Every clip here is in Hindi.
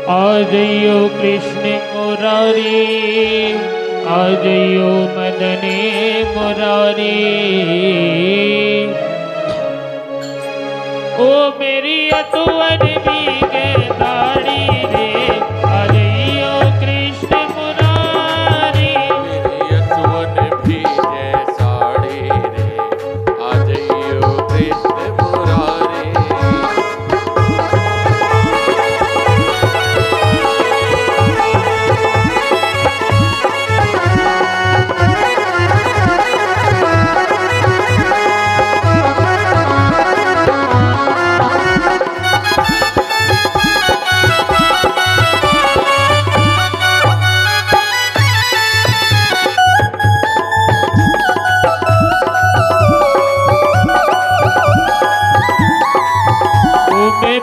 आ जइयो कृष्ण मुरारी, आ जइयो मदने मुरारी। ओ मेरी अतुवन भीगे दाढ़ी रे, आ जइयो कृष्ण मुरारी। मेरी अतुवन भीगे साड़ी रे, आ जइयो कृष्ण मुरारी।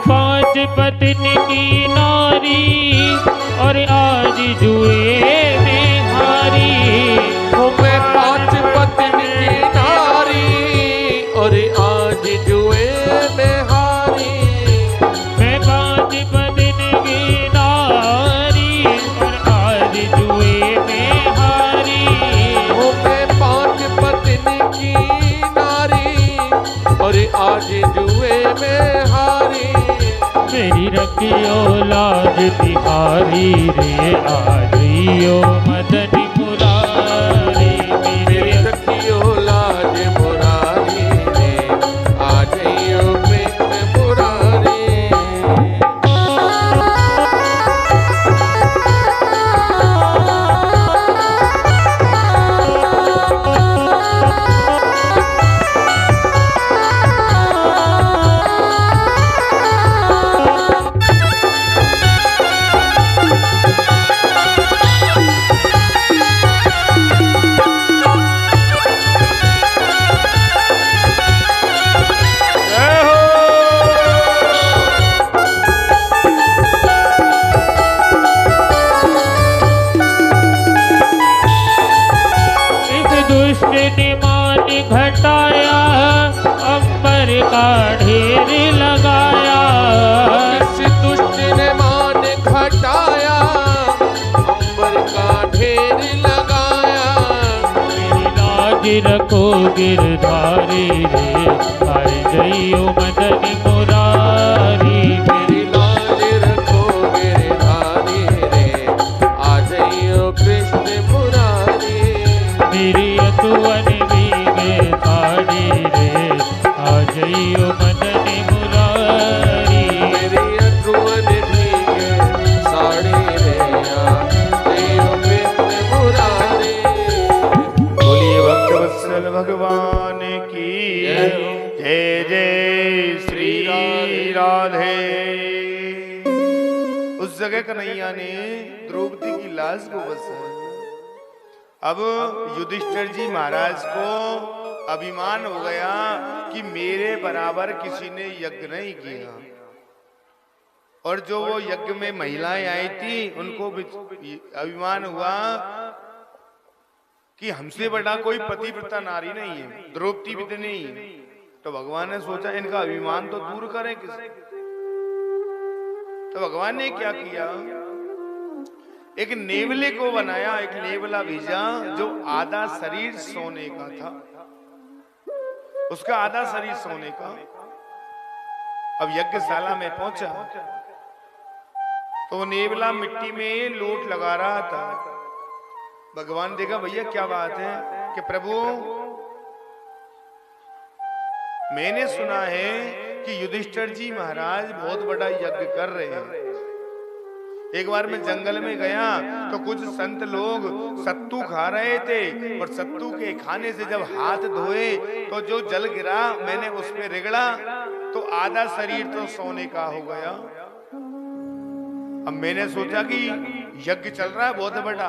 पांच पत्नी की नारी, और आज जुए में हारी। मैं पांच पत्नी की नारी, और आज जुए में हारी। मैं पांच पत्नी की नारी, और आज जुए में हारी। मैं पांच पत्नी की नारी, और आज जुए में हारी। मेरी रखियो लाज तिहारी रे, आ जइयो मदन मुरारी। मेरी रखियो लाज मुरारी रे, आ जइयो कृष्ण मुरारी। घटाया अंबर का ढेर लगाया। इस दुष्ट ने मान घटाया, अंबर का ढेर लगाया। मेरी लाज रखो गिरधारी रे, आ जइयो मदन मुरारी। मेरी लाज रखो गिरधारी रे, आ जइयो कृष्ण मुरारी। मेरी अतुवन भीगे साड़ी रे, आ जइयो मदन मुरारी। मेरी अतुवन भीगे साड़ी रे, आ जइयो कृष्ण मुरारी। बोलिए भक्तवत्सल भगवान की जय जय श्री राधे। उस जगह कन्हैया ने द्रौपदी की लाश को बचाया। अब युधिष्ठिर जी महाराज को अभिमान हो गया कि मेरे बराबर किसी ने यज्ञ नहीं किया, और जो वो यज्ञ में महिलाएं आई थी उनको भी अभिमान हुआ कि हमसे बड़ा कोई पतिव्रता नारी नहीं है, द्रौपदी भी नहीं। तो भगवान ने सोचा इनका अभिमान तो दूर करें किसी। तो भगवान ने क्या किया, एक नेवले को बनाया, एक नेवला भेजा जो आधा शरीर सोने का था, उसका आधा शरीर सोने का। अब यज्ञशाला में पहुंचा तो वो नेवला मिट्टी में लोट लगा रहा था। भगवान देखा भैया क्या बात है कि प्रभु मैंने सुना है कि युधिष्ठिर जी महाराज बहुत बड़ा यज्ञ कर रहे हैं। एक बार मैं जंगल में गया तो कुछ संत लोग सत्तू खा रहे थे, और सत्तू के खाने से जब हाथ धोए तो जो जल गिरा मैंने उस पे रिगड़ा तो आधा शरीर तो सोने का हो गया। अब मैंने सोचा कि यज्ञ चल रहा है बहुत बड़ा,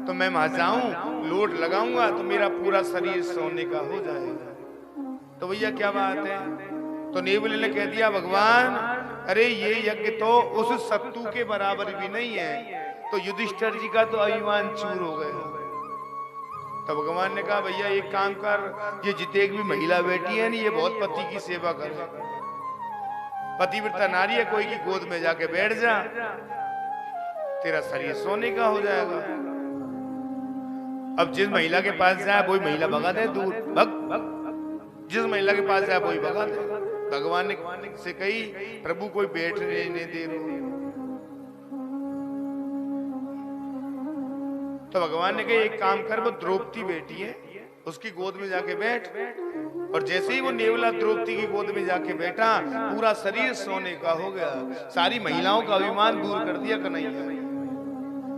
तो मैं वहां जाऊं लोट लगाऊंगा तो मेरा पूरा शरीर सोने का हो जाएगा। तो भैया क्या बात है, तो नेवले ने कह दिया भगवान अरे ये यज्ञ तो उस सत्तू के बराबर भी नहीं है। तो युधिष्ठिर जी का तो अभिमान चूर हो गया। तो भगवान ने कहा भैया एक काम कर, ये जितने भी महिला बेटी है ना, ये बहुत पति की सेवा करे, पतिव्रता नारी है, कोई की गोद में जाके बैठ जा, तेरा शरीर सोने का हो जाएगा। अब जिस महिला के पास जाए वही महिला भगा दे दूर, भग जिस महिला के पास जाए वही भगा दे। भगवान ने से कही प्रभु कोई बैठ नहीं दे रहे, तो भगवान ने कहा एक काम कर, वो द्रौपदी बेटी है उसकी गोद में जाके बैठ। और जैसे ही वो नेवला द्रौपदी की गोद में जाके बैठा, पूरा शरीर सोने का हो गया, सारी महिलाओं का अभिमान दूर कर दिया कन्हैया।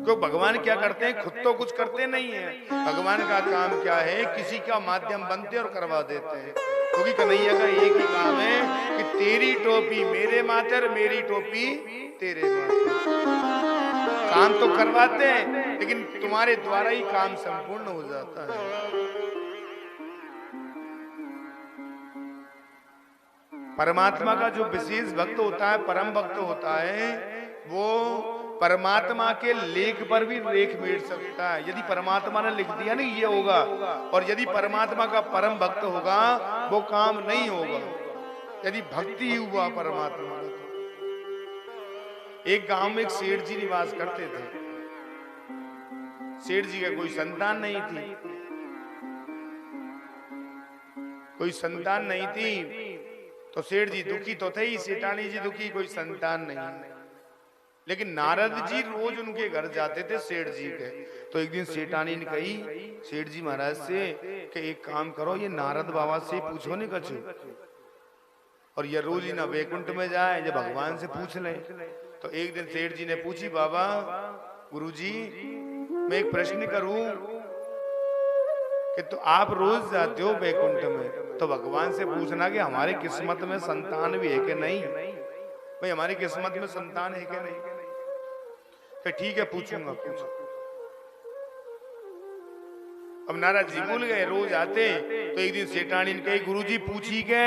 क्यों भगवान क्या करते हैं, खुद तो कुछ करते नहीं है, भगवान का काम क्या है, किसी का माध्यम बनते और करवा देते हैं। क्योंकि कन्हैया का एक ही काम है कि तेरी टोपी मेरे माथे और मेरी टोपी तेरे माथे। काम तो करवाते हैं लेकिन तुम्हारे द्वारा ही काम संपूर्ण हो जाता है। परमात्मा का जो विशेष भक्त होता है, परम भक्त होता है, वो परमात्मा के लेख पर भी लेख मेट सकता है। यदि परमात्मा ने लिख दिया ना ये होगा, और यदि परमात्मा का परम भक्त होगा वो काम नहीं होगा, यदि भक्ति ही हुआ परमात्मा। एक गांव में एक सेठ जी निवास करते थे। सेठ जी का कोई संतान नहीं थी, कोई संतान नहीं थी, तो सेठ जी दुखी तो थे ही, सेठानी जी दुखी, कोई संतान नहीं। लेकिन नारद जी रोज उनके घर जाते थे सेठ जी के। तो एक दिन सेठानी ने कही सेठ जी महाराज से कि एक काम करो, ये नारद बाबा से पूछो नहीं कछु, और ये रोज ही ना वैकुंठ में जाए, जब भगवान से पूछ ले। तो एक दिन सेठ जी ने पूछी, बाबा गुरुजी मैं एक प्रश्न करूं कि तो आप रोज जाते हो वैकुंठ में, तो भगवान से पूछना कि हमारे किस्मत में संतान भी है कि नहीं, भाई हमारी किस्मत में संतान है कि नहीं। तो ठीक है पूछूंगा, पूछो। अब नारद जी भूल गए, रोज आते। तो एक दिन सेठानी ने कही गुरुजी पूछी के,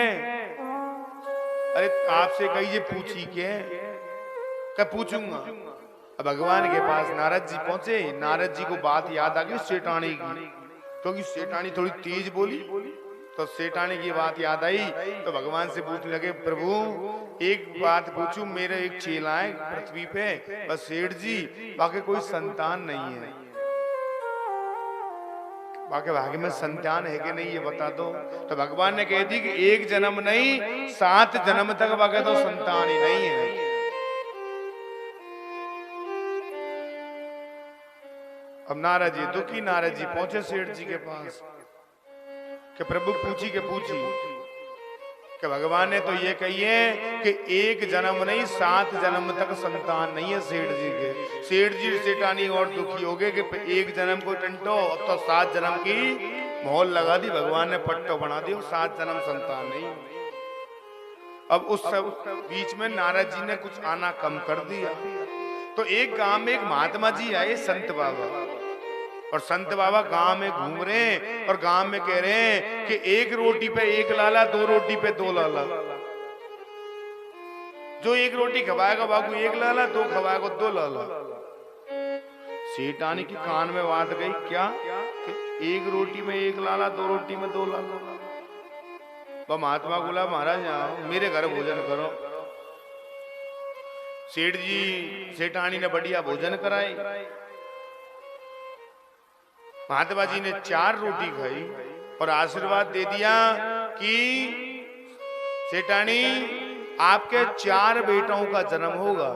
अरे आपसे कहिए पूछी के, क्या पूछूंगा। अब भगवान के पास नारद जी पहुंचे। नारद जी को बात याद आ गई सेठानी की, क्योंकि सेठानी थोड़ी तेज बोली, तो सेठानी की बात याद आई। तो भगवान से पूछने लगे, प्रभु एक बात पूछूं, मेरे एक चेला है पृथ्वी पे, बस सेठ जी बाकी कोई संतान नहीं है, बाकी भाग्य में संतान है कि नहीं ये बता दो। तो भगवान ने कह दी कि एक जन्म नहीं 7 जन्म तक बाकी तो संतान ही नहीं है। अब नारद जी दुखी, नारद जी पहुंचे सेठ जी के पास कि प्रभु पूछी के पूछी कि भगवान ने तो ये कही है कि एक जन्म नहीं 7 जन्म तक संतान नहीं है सेठ जी के। सेठ जी सेठानी और दुखी हो गए कि एक जन्म को टंटो, अब तो 7 जन्म की मोहर लगा दी, भगवान ने पट्टो बना दी, 7 जन्म संतान नहीं। अब उस सब बीच में नारद जी ने कुछ आना कम कर दिया। तो एक गांव में एक महात्मा जी आए, संत बाबा, और संत बाबा गांव में घूम रहे हैं और गांव में कह रहे हैं कि एक रोटी पे एक लाला, 2 रोटी पे 2 लाला, जो एक रोटी खवाएगा बाबू 1 लाला, 2 खवाएगा 2 लाला। सेठानी की कान में बात गई, क्या कि एक रोटी में 1 लाला, 2 रोटी में 2 लाला। वह महात्मा बोला, महाराज आओ मेरे घर भोजन करो। सेठ जी सेठानी ने बढ़िया भोजन कराई। महात्मा जी ने 4 रोटी खाई और आशीर्वाद दे दिया कि सेठानी आपके 4 बेटों का जन्म होगा।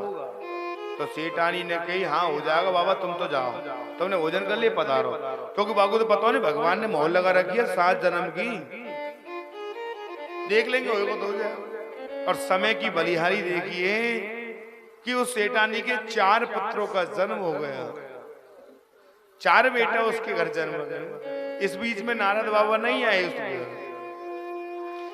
तो सेठानी ने कही हाँ हो जाएगा बाबा, तुम तो जाओ, तुमने भोजन कर लिए, पधारो। क्योंकि बाबू तो पता नहीं भगवान ने मोहर लगा रखी है 7 जन्म की, देख लेंगे होगा तो हो जाएगा। और समय की बलिहारी देखिए कि उस सेठानी के 4 पुत्रों का जन्म हो गया, 4 बेटा उसके घर जन्म गए। इस बीच में नारद बाबा नहीं आए उसके घर।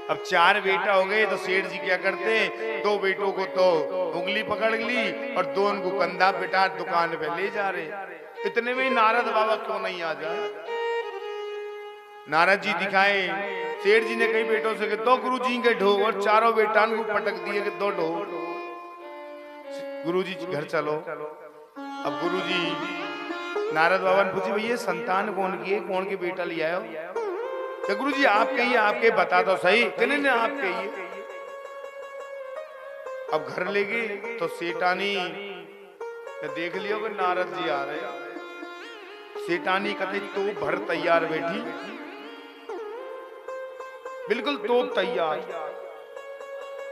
अब 4 बेटा हो गए तो सेठ जी क्या करते, 2 बेटों को तो उंगली पकड़ ली और 2 उनको कंधा बिठा दुकान पे ले जा रहे। इतने में नारद बाबा क्यों नहीं आ जाए। नारद जी दिखाए, सेठ जी ने कई बेटों से 2 गुरु जी के ढो, और 4 बेटा को पटक दिए कि 2 ढो, गुरु जी घर चलो। अब गुरु जी नारद बाबा ने पूछी, भैया संतान कौन की है, कौन के बेटा लिया हो? तो गुरु जी आप कहिए, आपके बता तो सही। कहने आप कहिए। अब घर ले गई तो सेठानी देख लियो कि नारद जी आ रहे। सेठानी कहते तो भर तैयार बैठी, बिल्कुल तोप तैयार।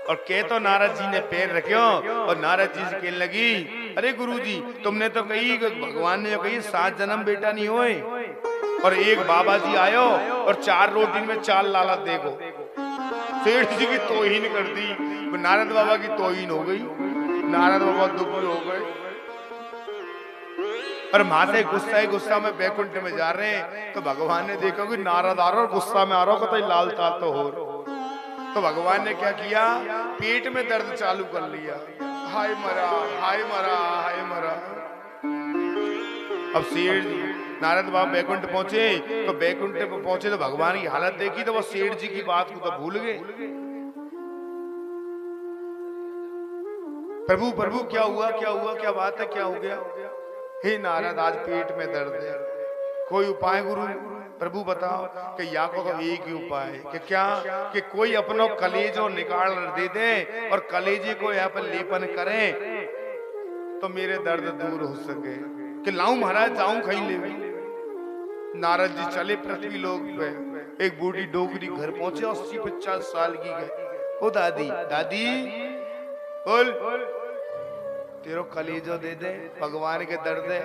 और कह तो नारद जी ने पैर रखो और नारद जी से कहने लगी, अरे गुरुजी तुमने तो कही, भगवान ने कही 7 जन्म बेटा नहीं होए, और एक बाबा जी आयो और 4 रोटी में 4 लालच देखो। सेठ जी की तौहीन कर दी, नारद बाबा की तौहीन हो गई। नारद बाबा दुखी हो गए और माथे गुस्सा में बैकुंठ में जा रहे हैं। तो भगवान ने देखा कि नारद आ रहा और गुस्सा में आ रहा हो, कतई लाल ताल तो हो। तो भगवान ने क्या किया, पेट में दर्द चालू कर लिया। हाय मरा, हाय मरा, हाय मरा। अब सेठ नारद बाबा बैकुंठ पहुंचे, तो बैकुंठ पे पहुंचे तो भगवान की हालत देखी तो वो सेठ जी की बात को तो भूल गए। प्रभु प्रभु क्या हुआ, क्या हुआ, क्या बात है, क्या हो गया? हे नारद आज पेट में दर्द है, कोई उपाय गुरु? प्रभु बताओ। कि या को तो एक ही उपाय है कि क्या, कि कोई अपना कलेजो निकाल दे दे और कलेजे को यहाँ पर लेपन करें तो मेरे दर्द दूर हो सके। कि लाऊं महाराज, जाऊं कहीं ले? नारद जी चले पृथ्वी लोक पे। एक बूढ़ी डोगरी घर पहुंचे, 80-50 साल की गए। ओ दादी, दादी बोल, तेरो कलेजो दे दे, भगवान के दर्द है।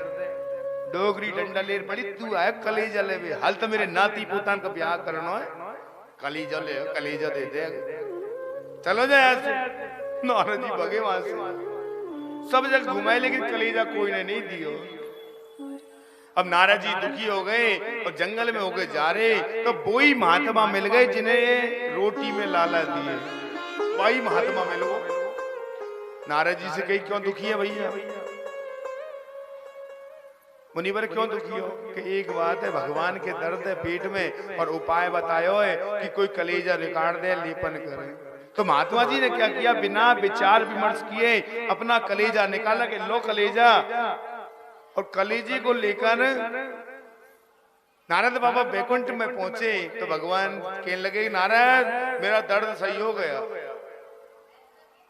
डोगरी डंडा ले बड़ी, तू आया कलेजा ले? हाल तो मेरे नाती पोतान का ब्याह करना है, कलेजा ले, कलेजा दे दे। चलो जा यहाँ से। नारद जी भगे वहां से, सब जगह घुमाए लेकिन कलेजा कोई ने नहीं दियो। अब नारद जी दुखी हो गए और जंगल में होके जा रहे, तो वही महात्मा मिल गए जिन्हें रोटी में लाला दिए। वही महात्मा मिल गए। नारद जी से कही, क्यों दुखी है भैया? मुनिवर क्यों दुखी हो? कि एक बात है, भगवान के दर्द है पेट में और उपाय बतायो है कि कोई कलेजा निकाल दे, लेपन करे। तो महात्मा जी ने क्या किया, बिना विचार विमर्श किए अपना कलेजा निकाला कि लो कलेजा। और कलेजे को लेकर नारद बाबा बैकुंठ में पहुंचे तो भगवान कहने लगे, नारद मेरा दर्द सही हो गया,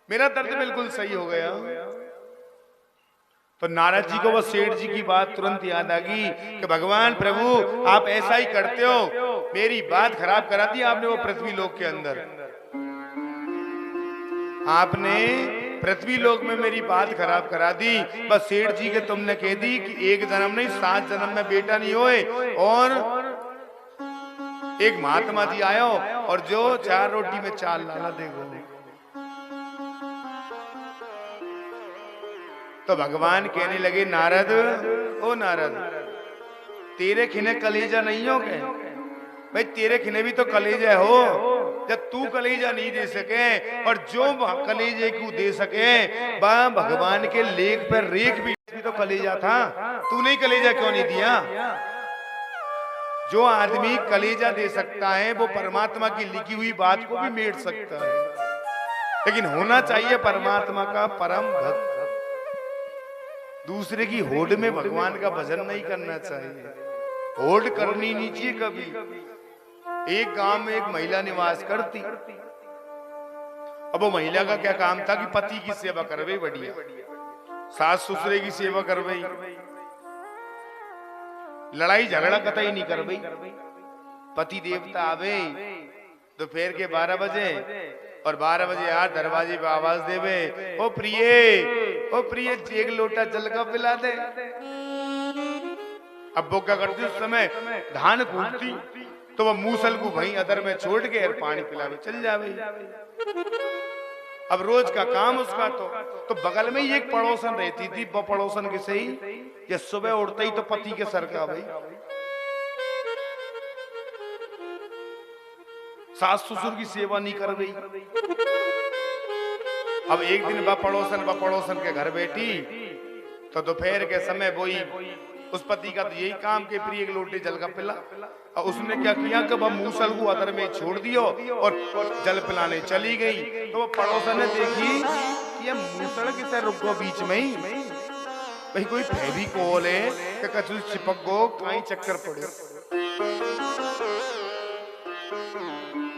मेरा दर्द बिल्कुल सही हो गया। तो नारद जी को वो सेठ जी की बात तुरंत याद आ गई कि भगवान प्रभु आप ऐसा ही करते हो, मेरी बात खराब करा दी आपने वो पृथ्वी लोक के अंदर। आपने पृथ्वी लोक में मेरी बात खराब करा दी। बस सेठ जी के तुमने कह दी कि 1 जन्म नहीं 7 जन्म में बेटा नहीं होए, और एक महात्मा जी आयो और जो 4 रोटी में 4 लाला देगो। तो भगवान कहने लगे, नारद, ओ नारद, तेरे खिने कलेजा नहीं हो गए? भाई तेरे खिने भी तो कलेजा हो। जब तू कलेजा नहीं दे सके और जो कलेजे को दे सके, वह भगवान के लेख पर रेख भी तो कलेजा था। तू नहीं कलेजा क्यों नहीं दिया? जो आदमी कलेजा दे सकता है वो परमात्मा की लिखी हुई बात को भी मेट सकता है, लेकिन होना चाहिए परमात्मा का परम भक्त। दूसरे की होड़ में भगवान का भजन नहीं करना चाहिए, होड़ करनी नहीं चाहिए कभी। एक गांव में एक महिला निवास करती। अब वो महिला का क्या काम था कि पति की सेवा करवे, बढ़िया सास ससुरे की सेवा करवे, लड़ाई झगड़ा कतई नहीं करवे। पति देवता आवे दोपहर के 12 बजे और 12 बजे यार दरवाजे पे आवाज देवे, ओ प्रिय एक लोटा जल का पिला दे। अब वो क्या करती, उस समय धान कूटती तो वह मूसल को वहीं अदर में छोड़ के और पानी पिलावे चल जावे। अब रोज का काम उसका। तो बगल में ही एक पड़ोसन रहती थी। वो पड़ोसन के सही ये सुबह उठते ही तो पति के सर का भाई सास ससुर की सेवा नहीं कर गई। अब एक दिन वह पड़ोसन के घर बैठी तो दोपहर के समय वही उस पति का तो यही काम के प्रिय एक लोटे जल का पिला। और उसने क्या किया कि वह मूसल को अदर में छोड़ दियो और जल पिलाने चली गई। तो वो पड़ोसन ने देखी कि ये मूसल किसे रुक गो बीच में ही, भाई कोई फेविकोल है कि कछु चिपक गो काई चक्कर पड़े।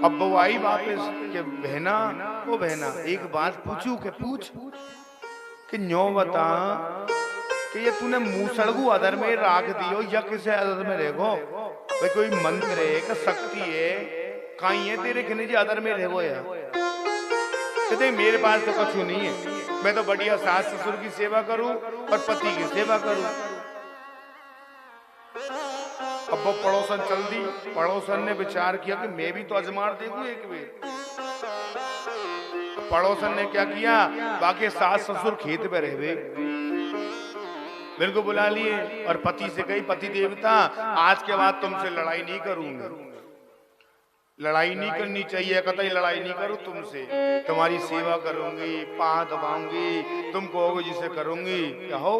अब वो आई वापस के बहना, ओ बहना एक बात पूछू के पूछ कि न्यो बता कि ये तूने मूसड़गू अदर में राख दियो या किसे अदर में रेगो? भाई कोई मंत्र है का शक्ति है काई है तेरे खने जी अदर में रेगो या? कहते मेरे पास तो कुछ नहीं है, मैं तो बढ़िया सास ससुर की सेवा करूं और पति की सेवा करूं। अब वो पड़ोसन चल दी, पड़ोसन ने विचार किया कि मैं भी तो अजमार देखूं एक बार। पड़ोसन ने क्या किया, बाकी सास ससुर खेत पे रहे, मेरे को बुला लिए और पति से कही पति देवता आज के बाद तुमसे लड़ाई नहीं करूंगा, लड़ाई नहीं करनी चाहिए, कतई लड़ाई नहीं करूं तुमसे, तुम्हारी सेवा करूंगी, पांव दबाऊंगी, तुम कहोगे जिसे करूंगी क्या हो,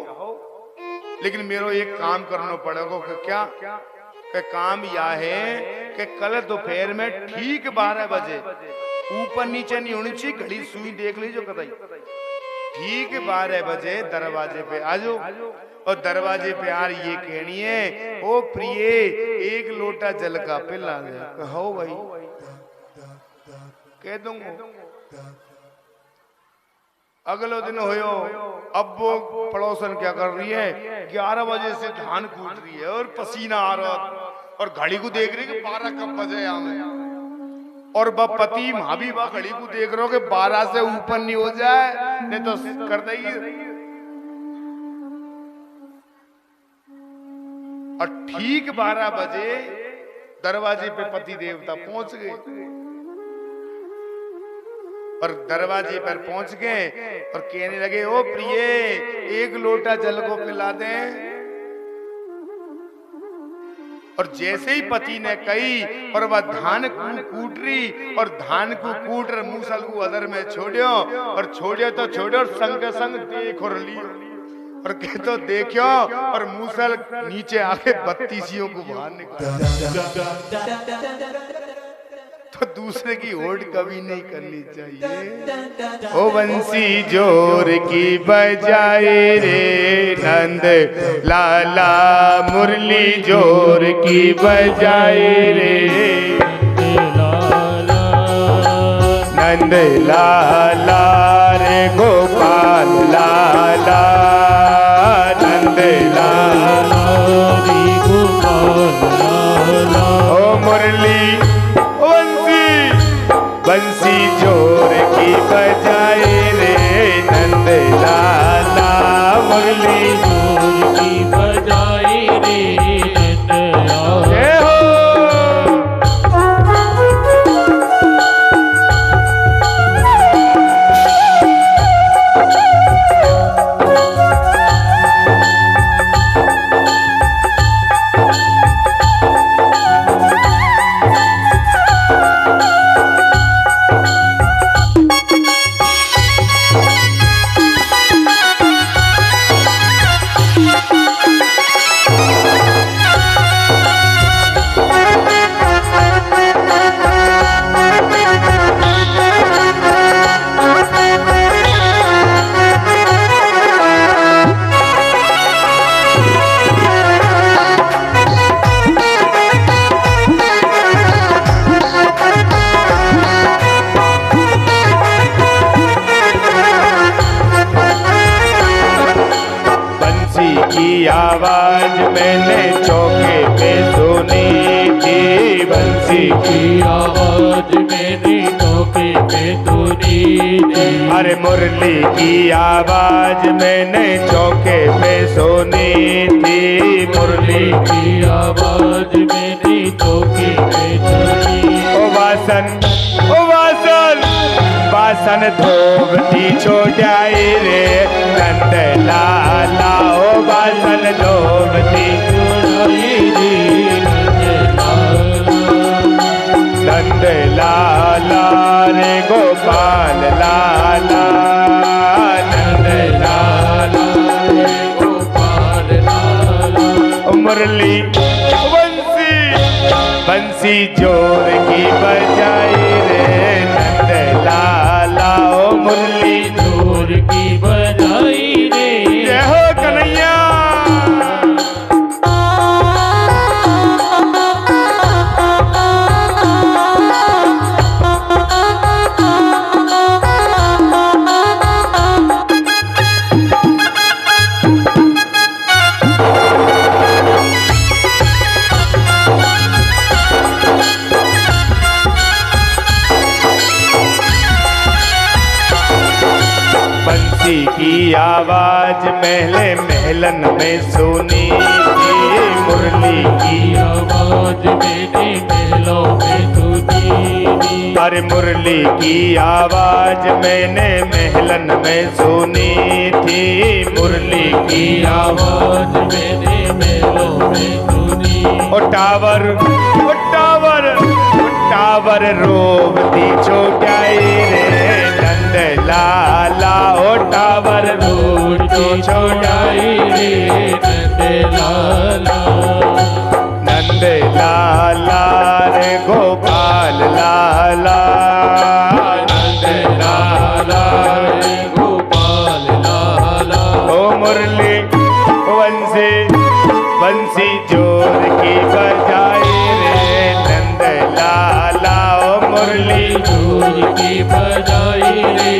लेकिन मेरे एक काम करना पड़ेगा। क्या कि काम यह है कि कल दोपहर में ठीक 12 बजे, ऊपर नीचे नहीं होनी चाहिए, घड़ी सुई देख लीजिए कतई, ठीक 12 बजे दरवाजे पे आ जाओ और दरवाजे पे यार ये कहनी है ओ प्रिय एक लोटा जल का पिला दे। हो भाई कह दूंगा। अगले दिन होयो, अब वो पड़ोसन क्या कर रही है, 11 बजे से धान कूट रही है और पसीना आ रहा और घड़ी को देख रही है कि 12 कब बजे यहाँ, और पति भाभी बा घड़ी को देख रहे हो कि 12 से ऊपर नहीं हो जाए नहीं तो कर देगी। और ठीक 12 बजे दरवाजे पे पति देवता पहुंच गए और दरवाजे पर पहुंच गए और कहने लगे ओ प्रिय एक लोटा जल को पिला दें। और जैसे ही पति ने कही और वह धान को कूट रही और धान को कूट कर मूसल को अदर में छोड़ियो और छोड़ियो तो छोड़ियो और संग के संग देख और ली और कह तो देखियो और मूसल नीचे आके 32 को बाहर निकाल। तो दूसरे की होड़ कभी नहीं करनी चाहिए। ओ बंसी जोर की बजाए रे नंद लाला, मुरली जोर की बजाए रे नंद लाला रे गोपाल लाला, नंद लाला रे गोपाल लाला। ओ मुरली बंसी जोर की बजाए रे नंद लाला, मुरली जोर की बजाए रे नंद लाला। आवाज मैंने चौके पे सुनी थी, बंसी की आवाज मैंने चौके पे सुनी थी। अरे मुरली की आवाज मैंने चौके पे सुनी थी, मुरली की आवाज मैंने चौके पे सुनी। ओ वासन वासन धोबती छोड़ाई रे नंद लाला, ओ वासन धोबती छोड़ाई रे नंद लाला रे गोपाल लाला, नंद लाला रे गोपाल लाला। मुरली बंसी जोर की बजाई रे नंद लाला, ओ मुरली जोर की बजाई रे। जय हो कन्हैया। बंसी की आवाज महले महलन में सुनी थी, मुरली की आवाज मैंने महलों में सुनी। अरे मुरली की आवाज मैंने महलन में सुनी थी, मुरली की आवाज मैंने महलों में सुनी। ओ टावर ओ टावर ओ टावर रोवती छोटाई रे नंद लाला, ओ टावर रोवती छोटाई रे नंद लाला, नंद लाला रे गोपाल लाला, नंद लाला रे गोपाल लाला। ओ मुरली बंसी बंसी जोर की बजाई रे नंद लाला, ओ मुरली जोर की बजाई रे।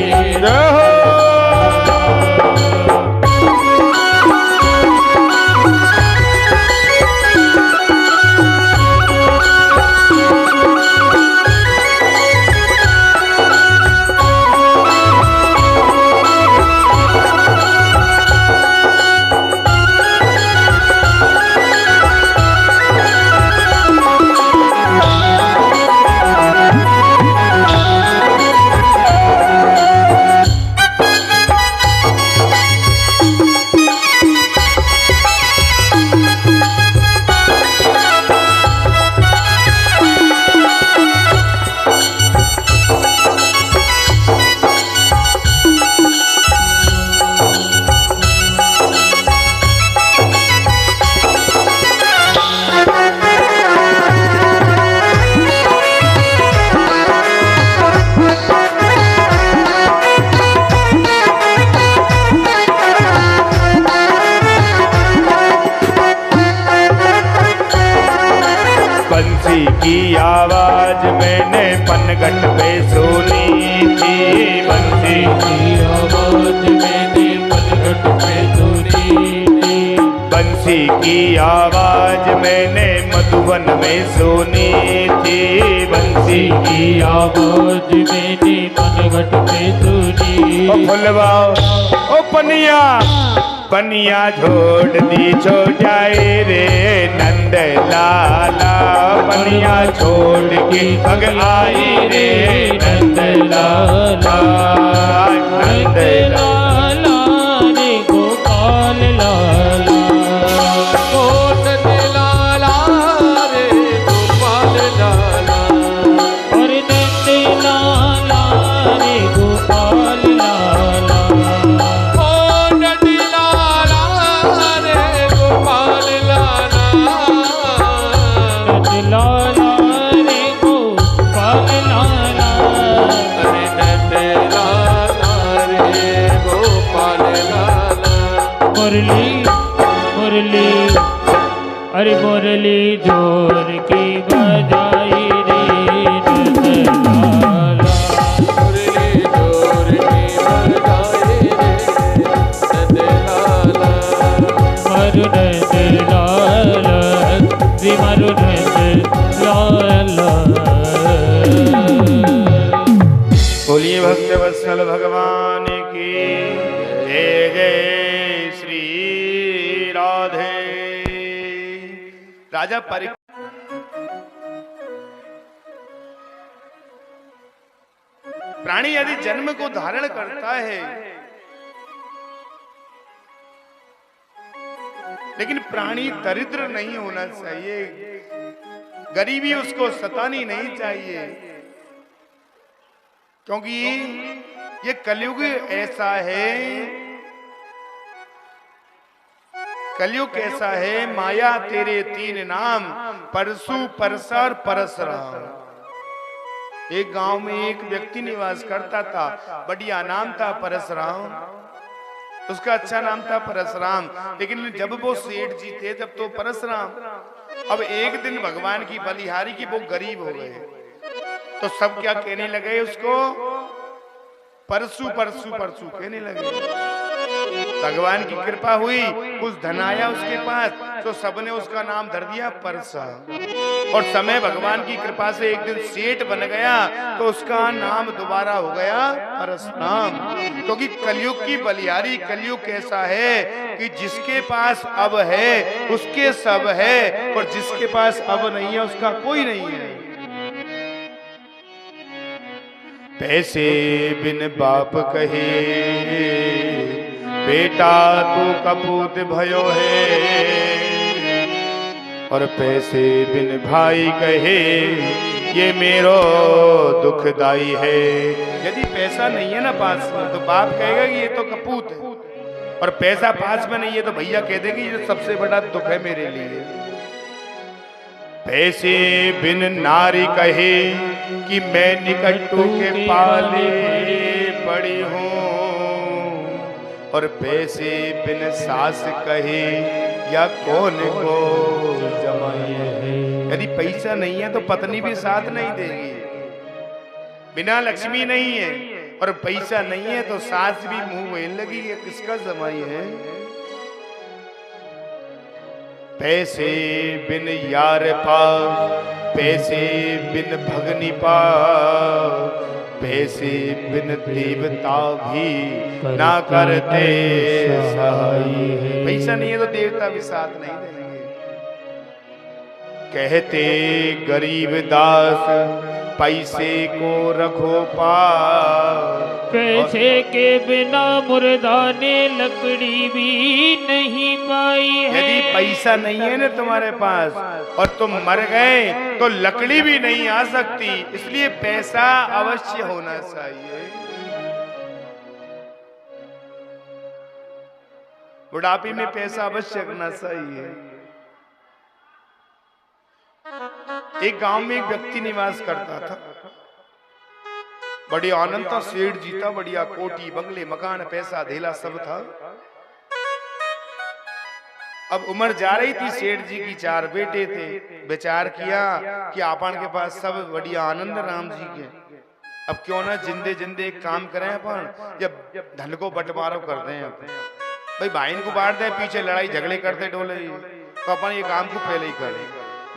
बंसी की आवाज मैंने पनघट पे सुनी थी, बंसी की आवाज मैंने पनघट पे सुनी थी। बंसी की आवाज मैंने मधुवन में सुनी थी, बंसी की आवाज मैंने पनघट पे सुनी। ओ फुलवा ओ पनिया पनिया छोड़ दी छोटाई रे नंद लाला, पनिया छोड़ के भग आई रे नंद लाला, नंद लाला रे गोपाल लाला, ओ नंद लाला रे गोपाल लाला, और नंद लाला रे गोपाल लाला, ओ नंद लाला रे गोपाल लाला, नंद लाला रे गोपाल लाला। अरे नंद लाला रे गोपाल लाला। मुरली मुरली अरे मुरली जोर की बजाई रे नंद लाला, मुरली जोर की बजाई रे नंद लाला, मरु नंद लाला श्री मरु नंद लाला। बोलिए भक्त वत्सल भगवान की जय जय श्री राधे। राजा प्राणी यदि जन्म को धारण करता है, लेकिन प्राणी दरिद्र नहीं होना चाहिए, गरीबी उसको सतानी नहीं चाहिए, क्योंकि ये कलयुग ऐसा है, कलयुग कैसा है, माया तेरे तीन नाम परसु परसर परसराम। एक गांव में एक व्यक्ति निवास करता था, बढ़िया नाम था परसराम, उसका अच्छा नाम था परसराम, लेकिन जब वो सेठ जी थे तब तो परसराम। अब एक दिन भगवान की बलिहारी की वो गरीब हो गए, तो सब क्या कहने लगे उसको, परसु परसु परसु कहने लगे। भगवान की कृपा हुई, कुछ धन आया उसके पास, तो सबने उसका नाम धर दिया परसा। और समय भगवान की कृपा से एक दिन सेठ बन गया तो उसका नाम दोबारा हो गया परशुराम। क्योंकि कलयुग की बलिहारी, कलयुग कैसा है कि जिसके पास अब है उसके सब है, और जिसके पास अब नहीं है उसका कोई नहीं है। पैसे बिन बाप कहे बेटा तू कपूत भयो है, और पैसे बिन भाई कहे ये मेरो दुखदाई है। यदि पैसा नहीं है ना पास में तो बाप कहेगा कि ये तो कपूत है, और पैसा पास में नहीं है तो भैया कह देंगे ये सबसे बड़ा दुख है मेरे लिए। पैसे बिन नारी कहे कि मैं निकट्टू के पाले पड़ी हूँ, और पैसे बिन सास कहे या कौन को जमाई है। यदि पैसा नहीं है तो पत्नी भी साथ नहीं देगी, बिना लक्ष्मी नहीं है और पैसा नहीं है तो सास भी मुंह में लगी ये किसका जमाई है। पैसे बिन यार पास, पैसे बिन भगनी पास, पैसे बिन देवता भी ना करते सहाय। पैसा नहीं है तो देवता भी साथ नहीं देंगे। कहते गरीब दास पैसे को रखो पास, पैसे के बिना मुर्दा ने लकड़ी भी नहीं पाई है। यदि पैसा नहीं है ना तुम्हारे पास और तुम मर गए तो लकड़ी भी नहीं आ सकती, इसलिए पैसा अवश्य होना चाहिए। बुढ़ापे में पैसा अवश्य रखना चाहिए। एक गांव में एक व्यक्ति निवास करता था, बड़ी आनंद था, सेठ जी था, बढ़िया कोठी बंगले मकान पैसा धेला सब था। अब उम्र जा रही थी, सेठ जी की 4 बेटे थे। विचार किया कि अपन के पास सब बढ़िया आनंद राम जी के, अब क्यों ना जिंदे जिंदे एक काम करें अपन, जब धन को बंटवारा करते हैं भाई, भाई को बांट दे, पीछे लड़ाई झगड़े करते डोले, तो अपन ये काम को पहले ही करें।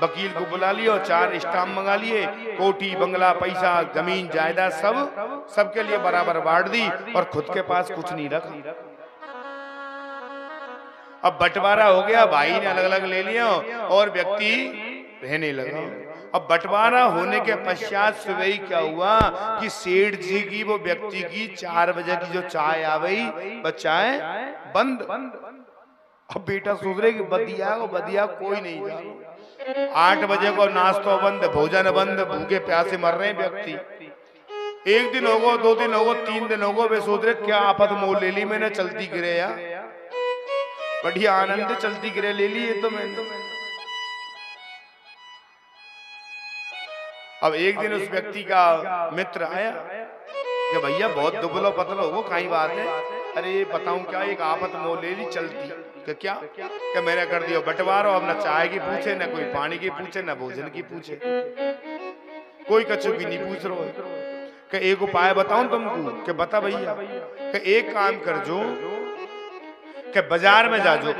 वकील को बुला लिया और 4 स्टाम्प मंगा लिए, कोठी बंगला पैसा जमीन जायदाद सब सबके लिए बराबर बांट दी और खुद के पास कुछ नहीं रखा। अब बंटवारा हो गया, भाई ने अलग अलग ले लिया और व्यक्ति रहने लगा। अब बंटवारा होने के पश्चात सुबह ही क्या हुआ कि सेठ जी की वो व्यक्ति की 4 बजे की जो चाय आ गई, वो चाय बंद। अब बेटा सोच रहे कि बदिया कोई नहीं जा। 8 बजे को नाश्ता बंद, भोजन बंद, भूखे प्यासे मर रहे हैं व्यक्ति। 1 दिन होगो, 2 दिन होगो, 3 दिन होगो, वे सोच रहे क्या आफत मोल ले ली मैंने, चलती गिरे या बढ़िया आनंद चलती गिरे ले ली ये तो मैंने। अब एक दिन उस व्यक्ति का मित्र आया कि भैया बहुत दुबलो पतलो हो, कहीं बात है? अरे बताऊं क्या, एक आफत मोल ले ली चलती। क्या क्या मैंने कर दिया बंटवारा, अब न चाय की पूछे, न कोई पानी की पूछे, न भोजन की पूछे, कोई कछु की नहीं पूछ रहा है। कि एक उपाय बताऊं तुमको? कि बता भैया। कि एक काम कर जो कि बाजार में जा जो,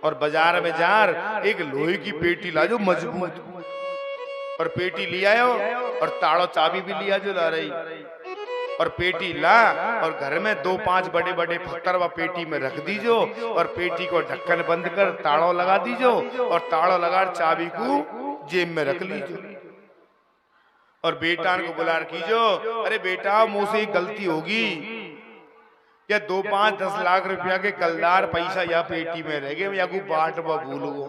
और बाजार में जार एक लोहे की पेटी ला जो मजबूत, और पेटी ले आयो और ताड़ो चाबी भी लिया जो ला रही, और पेटी ला और घर में 2-5 बड़े बड़े पत्थर व पेटी में रख दीजो, और पेटी को ढक्कन बंद कर ताड़ो लगा दीजो, और ताड़ो लगा चाबी को जेब में रख लीजो, और बेटा को बुला कीजो, अरे बेटा मुझसे गलती होगी, या 2-5-10 लाख रुपया के कलदार पैसा या पेटी में रह गए, या को बाट व भूल गो,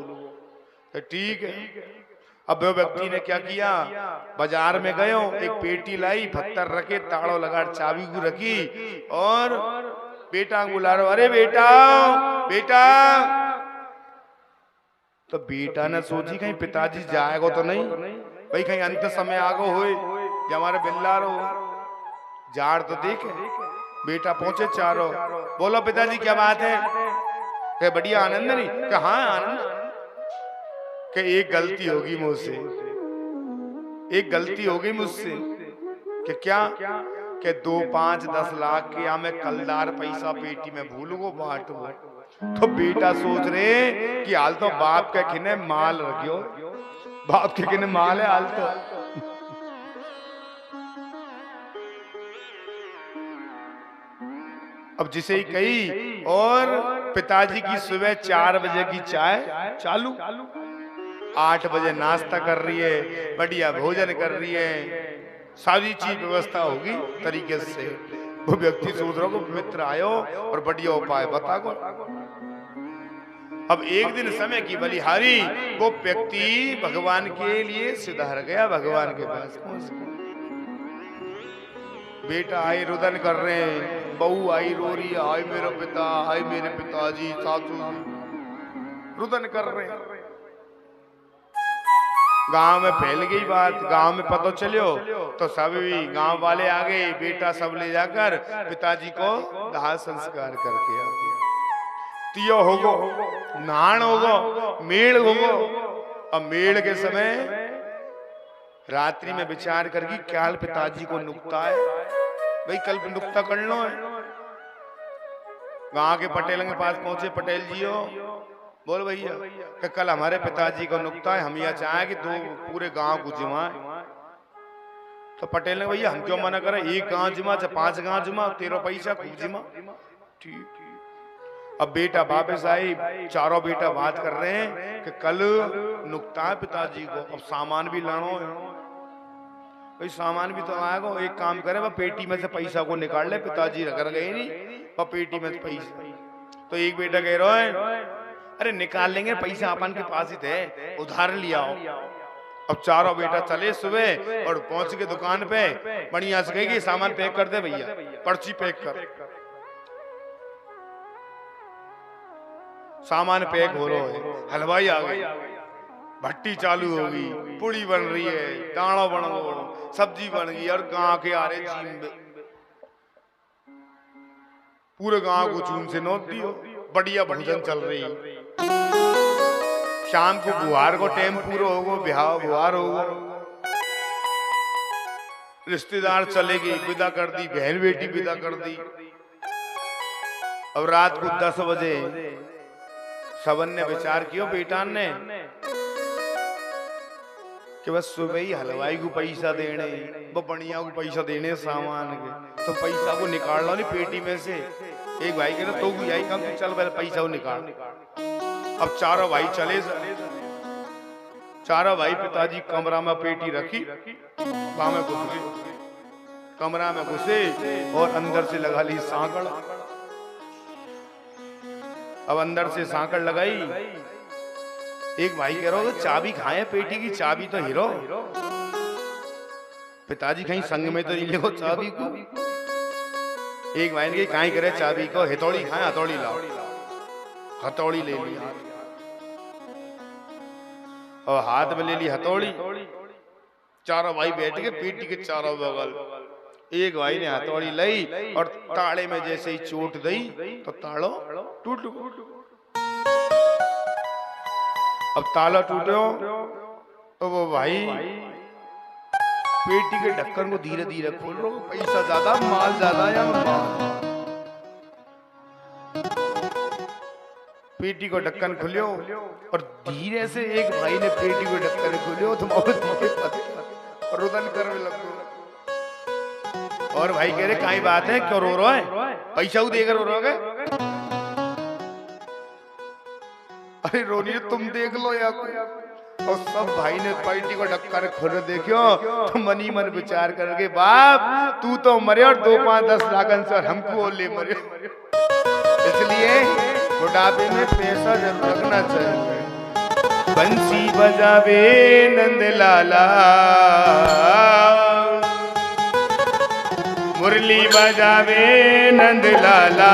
ठीक है। अब वो व्यक्ति ने क्या किया, बाजार में गयो, एक पेटी लाई, पत्थर रखे, ताड़ो लगा, चाबी को रखी, और बेटा को बुला रहा, अरे बेटा बेटा। तो बेटा ने सोची कहीं पिताजी जाएगा तो नहीं, भाई कहीं अंत समय आगो होए या हमारे बिल्ला रहो, जार तो देखे। बेटा पहुंचे चारों, बोलो पिताजी क्या बात है? क्या बढ़िया आनंद नहीं? क्या हाँ आनंद। कि एक गलती होगी मुझसे, एक गलती हो गई मुझसे। कि क्या? कि 2-5-10 लाख के या मैं कलदार पैसा पेटी में भूल गो बाट हो, तो बेटा सोच रहे कि हाल तो बाप के खिने माल रखियो, बाप के खिने माल है हाल तो। अब जिसे ही कही और पिताजी की सुबह 4 बजे की चाय चालू, 8 बजे नाश्ता कर रही है, बढ़िया भोजन कर रही है, सारी चीज व्यवस्था होगी तरीके से। वो व्यक्ति सोच रहा हो मित्र आयो और बढ़िया उपाय बता को। अब एक दिन समय की बलिहारी वो व्यक्ति भगवान के लिए सिधार गया, भगवान के पास पहुंच गया। बेटा आई रुदन कर रहे हैं, बहू आई रो रही है, हाय मेरा पिता, हाय मेरे पिताजी, सासू रुदन कर रहे हैं। गांव में फैल गई बात, गांव में पता चलो तो सभी गांव वाले आ गए, बेटा सब ले जाकर पिताजी को दाह संस्कार करके आ गए। तियो होगो, नान होगो, मेल होगो। अब मेल के समय रात्रि में विचार करगी क्या पिताजी को नुकता है, भाई कल नुकता कर लो है। गांव के पटेल के पास पहुंचे, पटेल जी हो बोल भैया कि कल हमारे पिताजी को नुकता है, हम यह चाहें कि दो पूरे गांव को जिमाए। तो पटेल ने भैया हम क्यों मना करें, एक गांव जिमा चाहे 5 गांव जिमा, 13 पैसा खूब जिमा। ठीक। अब बेटा वापस आई, चारों बेटा बात कर रहे हैं कि कल नुकता है पिताजी को, अब सामान भी लानो है। भाई सामान भी तो आएगा, एक काम करे वह पेटी में से पैसा को निकाल ले, पिताजी रख गए नहीं वह पेटी में से पैसा। तो एक बेटा कह रहा है अरे निकाल लेंगे, पैसा अपन के पास ही थे, उधार लिया हो। अब चारों बेटा चले सुबह और पहुंच के दुकान पे, बढ़िया से कहेगी सामान पैक कर दे भैया, पर्ची पैक कर। सामान पैक हो रहा है, हलवाई आ गई, भट्टी चालू होगी, पूड़ी बन रही है, दाना बन गो, सब्जी बन गई और गांव के आ रहे चीन, पूरे गांव को चून से नोट दियो, बढ़िया भोजन चल रही। शाम को बुहार को टाइम पूरा होगो, बिहाव बुहार होगो, रिश्तेदार चले गए, विदा कर दी, बहन बेटी विदा कर दी। अब रात को 10 बजे सबन ने विचार किया बेटा ने कि बस सुबह ही हलवाई को पैसा देने, वो बढ़िया को पैसा देने सामान के, तो पैसा को निकाल लो नहीं पेटी में से। एक भाई कह रहा तो यही काम, चल पहले पैसा को निकाल। अब चारों भाई चले, चारों भाई पिताजी कमरा में पेटी रखी, वहां में घुस गए, कमरा में घुसे और अंदर से लगा ली सांकड़। अब अंदर से सांकड़ लगाई, एक भाई कह रहा हो चाबी खाए, पेटी की चाबी तो हीरो, पिताजी कहीं संग में तो नहीं ले चाबी को। एक भाई ने कहीं करे चाबी को, हथौड़ी खाए, हथौड़ी लाओ, हथौड़ी ले ली और हाथ में ले ली हथौड़ी। चारों भाई बैठ के पेटी के चारों बगल, एक भाई ने हथौड़ी लाई और ताले में जैसे ही चोट दी तो तालो टूट गया। अब ताला टूटो तो वो भाई पेटी के ढक्कन को धीरे धीरे खोल लो, पैसा ज्यादा माल ज्यादा या माल। पेटी को ढक्कन खुलियो और धीरे से एक भाई ने पेटी को ढक्कन खोलियो तो बहुत धीरे और रुदन करने लगो। और भाई कह रहे काई बात है, क्यों रो रहा है, पैसा को देकर रो रहा है। अरे रोनिए तुम देख लो या और सब भाई ने पेटी को ढक्कन खोल देखियो तो मनी मन विचार करके बाप तू तो मरे और 2, 5, 10 लाख से हमको ले मरे। इसलिए बुढ़ापे में पैसा जरूर रखना चाहिए। बंसी बजावे नंदलाला, मुरली बजावे नंदलाला,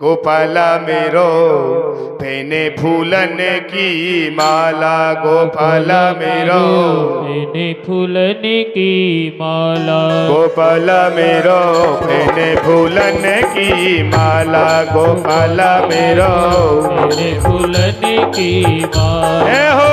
गोपाला मेरो पहने फूलन की माला, गोपाला मेरो पहने फूलन की माला, गोपाला मेरो पहने फूलन की माला, गोपाला मेरो पहने फूलन की माला। हो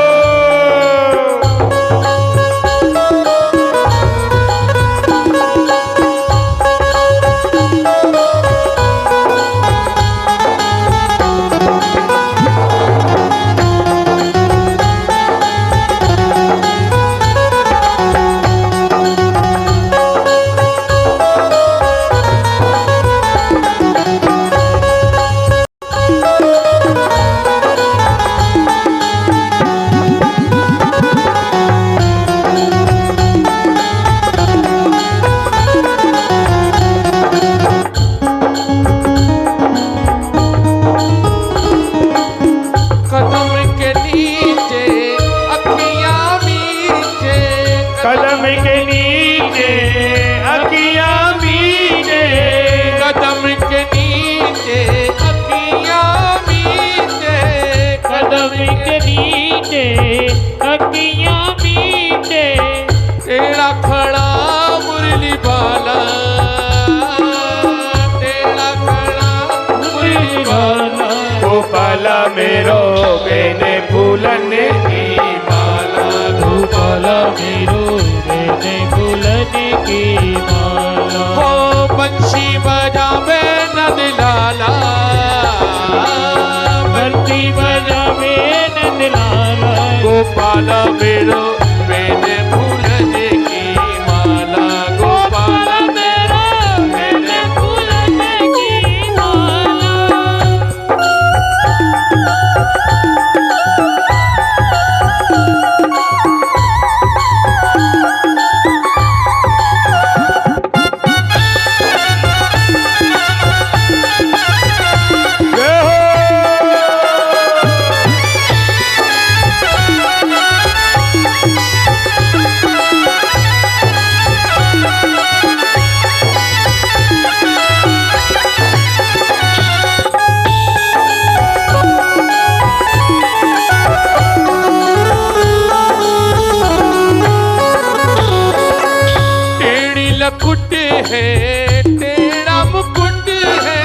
के नीचे अखियां मीचे, कदम के नीचे अखियां मीचे, तेरा खड़ा मुरली बाला, तेरा खड़ा मुरली बाला, गोपाल मेरो बेने फूलन की माला, गोपाल मेरो बेने फूलन की माला, हो बंशी बजावे नंद लाला, बंसी बजावे नंद लाला, गोपाल मेरो बेने फूलन की माला, गोपाल मेरा बेने फूलन की माला। लकुट है तेरा मुकुट है,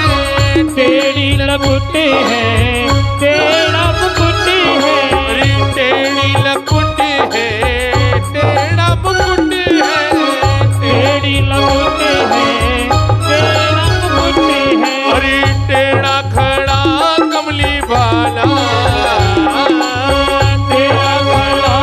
तेरी लकुट है तेरा मुकुट है, अरे तेरी लकुट है तेरा मुकुट है, तेरी लकुट है तेरा मुकुट है, अरे तेरा खड़ा कमली वाला, तेरा गला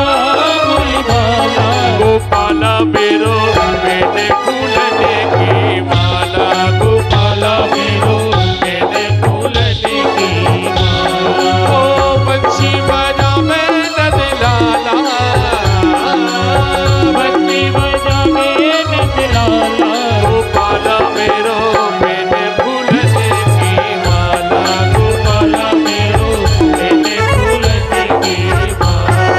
मुरली वाला, गोपाल मेरो बेने फूलन की माला, गोपाल मेरो मेरे फूलन की माला, ओ बंशी बजावे नंद लाला, बंसी बजावे नंद लाला, गोपाल मेरो बेने फूलन की माला, गोपाल मेरो बेने फूलन की माला।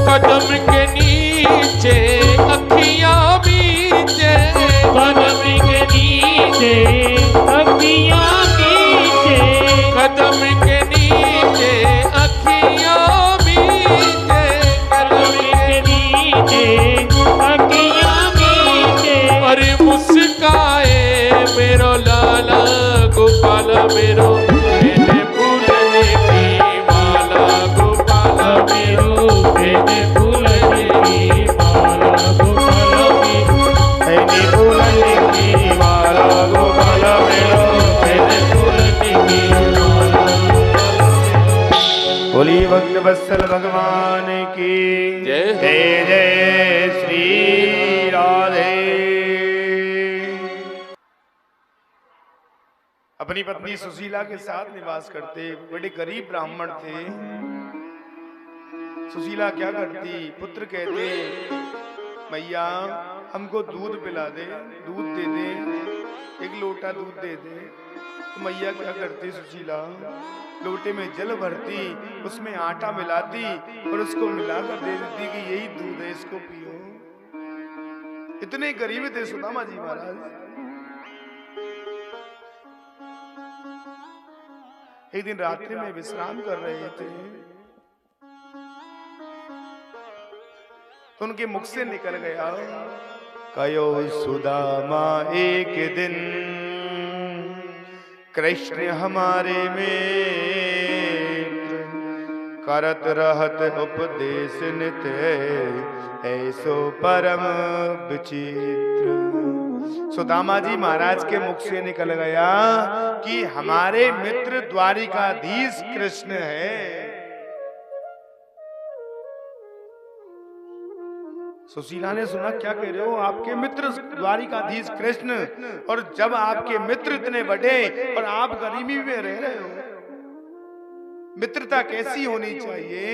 कदम के नीचे अखियां मीचे, कदम के नीचे अखियां नीचे, कदम के नीचे अखियां मीचे, कदम के नीचे अखियां नीचे, अरे मुस्काए मेरो लाला, गोपाल मेरो बेने फूलन की माला, गोपाल मेरो बेने फूलन की माला, गोपाल बेने फूलन की माला, गोपाल मेरो बेने फूलन की माला। बोली भक्त वत्सल भगवान की जय हो। जय जय श्री राधे। अपनी पत्नी सुशीला के साथ निवास करते बड़े गरीब ब्राह्मण थे। सुशीला क्या करती, पुत्र कहते मैया हमको दूध पिला दे, दूध दे दे, एक लोटा दूध दे दे। तो मैया क्या करती सुशीला, लोटे में जल भरती, उसमें आटा मिलाती और उसको मिलाकर दे देती कि यही दूध है, इसको पियो। इतने गरीब थे सुदामा जी महाराज। एक दिन रात्रि में विश्राम कर रहे थे तो उनके मुख से निकल गया, कयो सुदामा एक दिन कृष्ण हमारे मित्र, करत रहत उपदेश नित्य, ऐसो परम विचित्र। सुदामा जी महाराज के मुख से निकल गया कि हमारे मित्र द्वारिकाधीश कृष्ण है। सुशीला ने सुना, क्या कह रहे हो, आपके मित्र द्वारिकाधीश कृष्ण, और जब आपके मित्र इतने बड़े और आप गरीबी में रह रहे हो, मित्रता कैसी होनी चाहिए।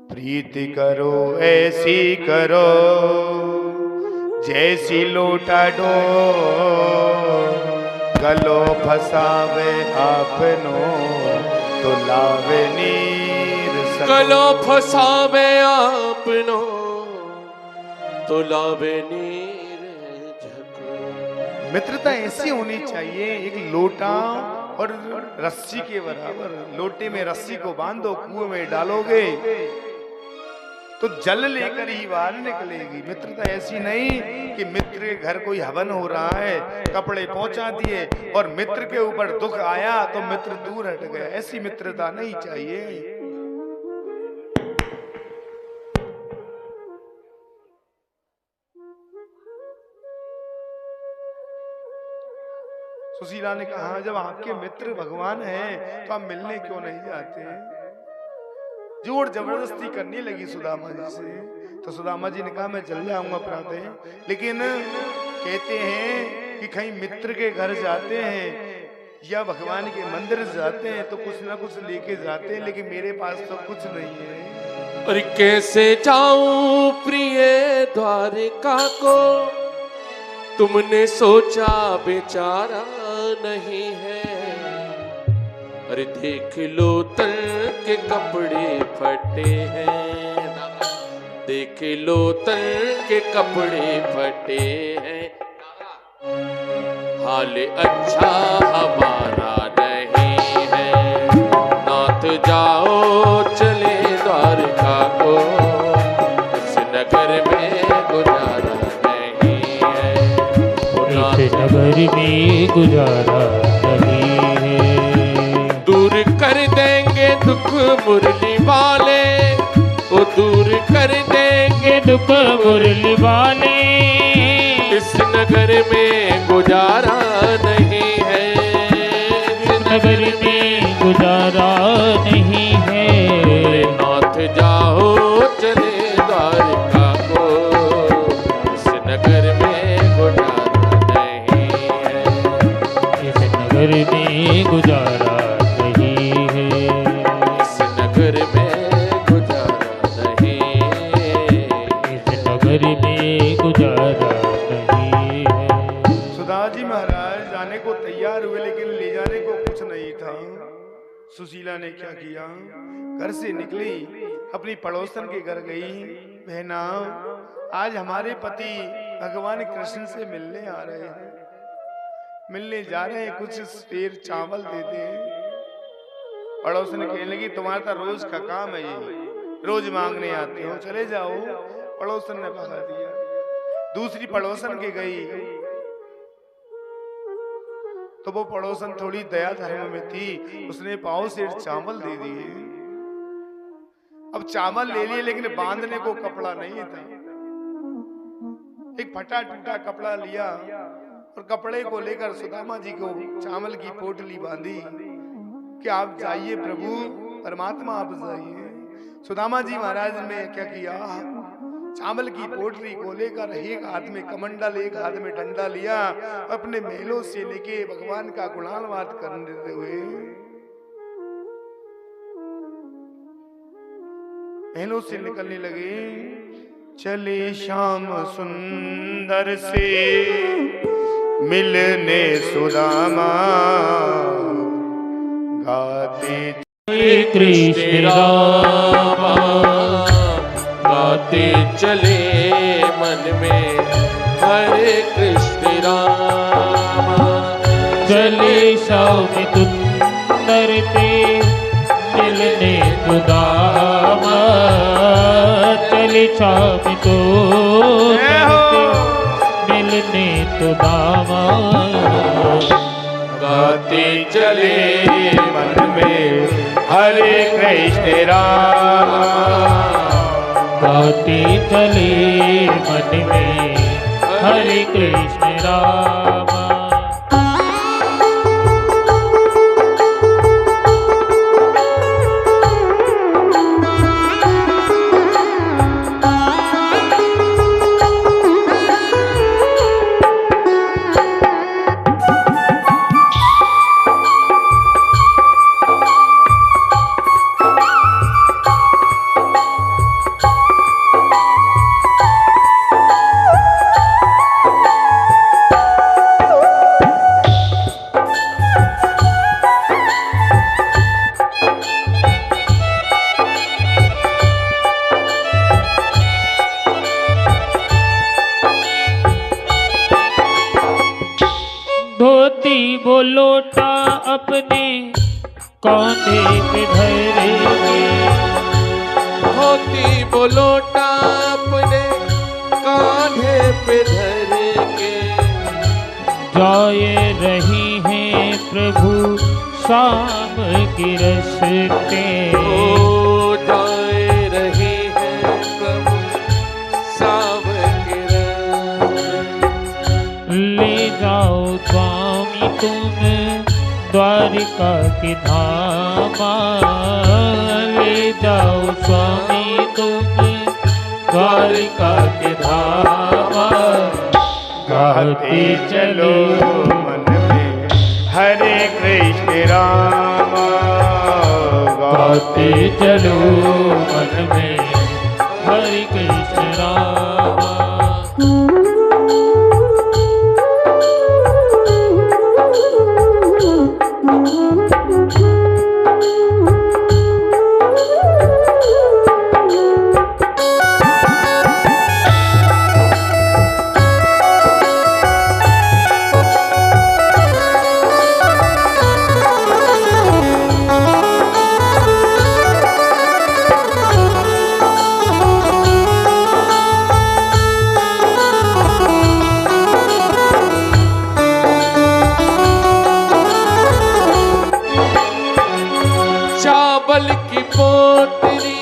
प्रीति करो ऐसी करो जैसी लोटा डो, गलो फसावे आपनो तो लावे नीर सको। गलो फसावे आपनो तो लावे नीर झको। मित्रता ऐसी होनी चाहिए, एक लोटा और रस्सी के बराबर। लोटे में रस्सी को बांधो, कुएं में डालोगे तो जल लेकर ही बाहर निकलेगी। मित्रता ऐसी नहीं कि मित्र के घर कोई हवन हो रहा है, कपड़े पहुंचा दिए और मित्र के ऊपर दुख आया तो मित्र दूर हट गया। ऐसी मित्रता नहीं चाहिए। सुशीला ने कहा, जब आपके मित्र भगवान हैं तो आप मिलने क्यों नहीं जाते। जोर जबरदस्ती करने लगी सुदामा जी से। तो सुदामा जी ने कहा, मैं चल जाऊंगा प्रातः, लेकिन कहते हैं कि कहीं मित्र के घर जाते हैं या भगवान के मंदिर जाते हैं तो कुछ ना कुछ लेके जाते हैं, लेकिन मेरे पास तो कुछ नहीं है। और कैसे जाऊं प्रिय द्वारिका को, तुमने सोचा बेचारा नहीं है। अरे देख लो तन के कपड़े फटे हैं, देख लो तन के कपड़े फटे हैं। हाल अच्छा हमारा नहीं है, नाथ जाओ चले द्वारका को, इस नगर में गुजारा नहीं है। इस नगर में गुजारा नहीं है। दूर कर देंगे दुख मुरली वाले, वो दूर कर देंगे दुख मुरली वाले, इस नगर में गुजारा नहीं है। इस नगर में गुजारा नहीं है। नाथ जाओ चले द्वारका को, इस नगर में गुजारा नहीं है। इस नगर में गुजारा सुशीला ने क्या किया, घर से निकली, अपनी पड़ोसन के घर गई। बहना, आज हमारे पति भगवान कृष्ण से मिलने आ रहे हैं, मिलने जा रहे हैं, कुछ शेर चावल दे दे। पड़ोसन कहने लगी, तुम्हारा तो रोज का काम है, ये रोज मांगने आते हो, चले जाओ। पड़ोसन ने भगा दिया। दूसरी पड़ोसन के गई तो वो पड़ोसन थोड़ी दया धर्म में थी, उसने पाव से चावल दे दिए। अब चावल ले लिए लेकिन बांधने को कपड़ा नहीं था। एक फटा टूटा कपड़ा लिया और कपड़े को लेकर सुदामा जी को चावल की पोटली बांधी कि आप जाइए प्रभु, परमात्मा आप जाइए। सुदामा जी महाराज ने क्या किया, चावल की पोटली को लेकर एक हाथ में कमंडल एक हाथ में डंडा लिया, अपने महलों से लेके भगवान का गुणानुवाद करते हुए महलों से निकलने लगे। चले श्याम सुंदर से मिलने सुदामा, गाते कृष्ण रामा, गाते चले मन में हरे कृष्ण रामा। चले श्याम सुंदर से मिलने सुदामा, चले श्याम सुंदर से मिलने सुदामा। गाते चले मन में हरे कृष्ण रामा, गाते चले मन में हरे कृष्ण रामा। धोती वो लोटा अपने कौंधे पे धरेंगे। धोती वो लोटा अपने कांधे पे धरेंगे। जाए रही हैं प्रभु शाम की रस्ते। ओ जाए रही है प्रभु शाम की रास्ते। ले जाओ स्वामी तुम द्वारिका की धामा। ले जाओ स्वामी तुम द्वारिका की धामा। गाते चलो मन में हरे कृष्ण राम। गाते चलो मन में हरे कृष्ण राम। चावल की पोटली,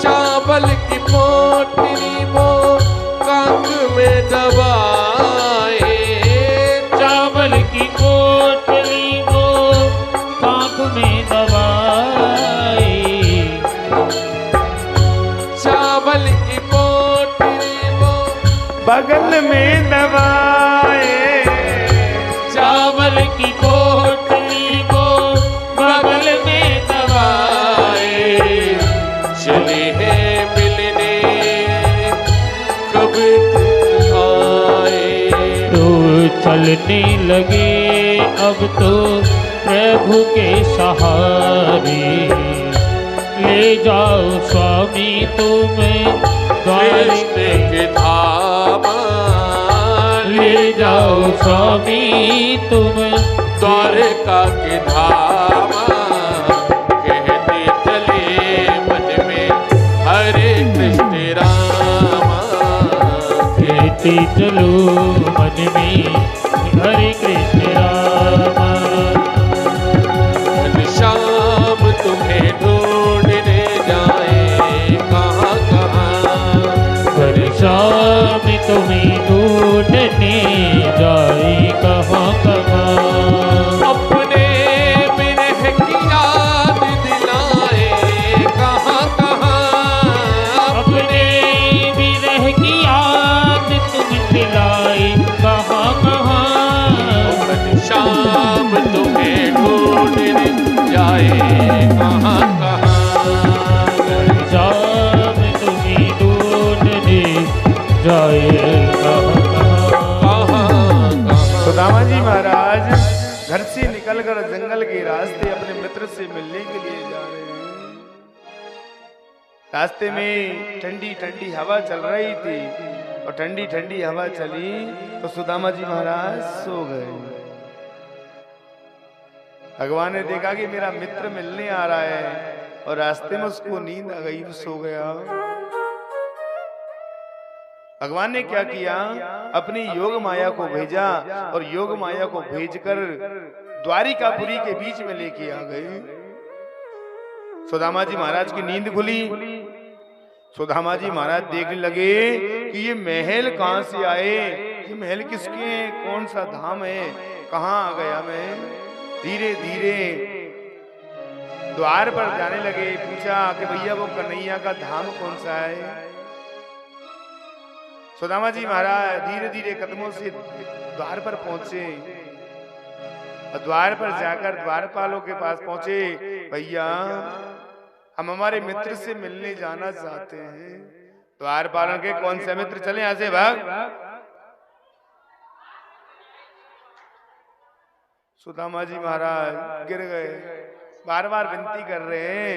चावल की पोटली वो कांख में दबाए। चावल की पोटली वो कांख में दबाए। चावल की पोटली वो बगल में दबाए। चावल की पोटली वो बगल में दबाए। चले हैं मिलने कब आए। तो चलने लगे अब तो प्रभु के सहारे। ले जाओ स्वामी तुम्हें कृष्ण के धामा। ले जाओ स्वामी तुम द्वारका के धामा। कहते चले मन में हरे कृष्ण रामा। कहते चलो मन में हरे कृष्ण रामा। शाम तुम्हें ढूंढने जाए कहाँ कहाँ। हर शाम तुम्हें ढूंढने जाए कहाँ कहाँ। अपने विरह की याद दिलाए कहाँ कहाँ। अपने विरह की याद तुम दिलाए कहाँ कहाँ। शाम तुम्हें ढूंढने जाए कहाँ कहाँ। शाम तुम्हें ढूंढने जाए कहाँ कहाँ। सुदामा जी महाराज घर से निकलकर जंगल के रास्ते अपने मित्र से मिलने के लिए जा रहे हैं। रास्ते में ठंडी ठंडी हवा चल रही थी और ठंडी ठंडी हवा चली तो सुदामा जी महाराज सो गए। भगवान ने देखा कि मेरा मित्र मिलने आ रहा है और रास्ते में उसको नींद आ गई, सो गया। भगवान ने क्या किया, अपनी योग माया को भेजा और योग माया को भेजकर द्वारिकापुरी के बीच में लेके आ गए। सुदामा जी महाराज की नींद खुली। सुदामा जी महाराज देखने लगे कि ये महल कहां से आए, ये महल किसके हैं, कौन सा धाम है, कहां आ गया मैं। धीरे धीरे द्वार पर जाने लगे। पूछा कि भैया वो कन्हैया का धाम कौन सा है। सुदामा जी महाराज धीरे धीरे कदमों से द्वार पर पहुंचे और द्वार पर जाकर द्वारपालों के पास पहुंचे। भैया हम हमारे मित्र से मिलने जाना चाहते हैं। द्वारपालों के कौन से मित्र, चले यहां से भाग। सुदामा जी महाराज गिर गए, बार बार विनती कर रहे हैं,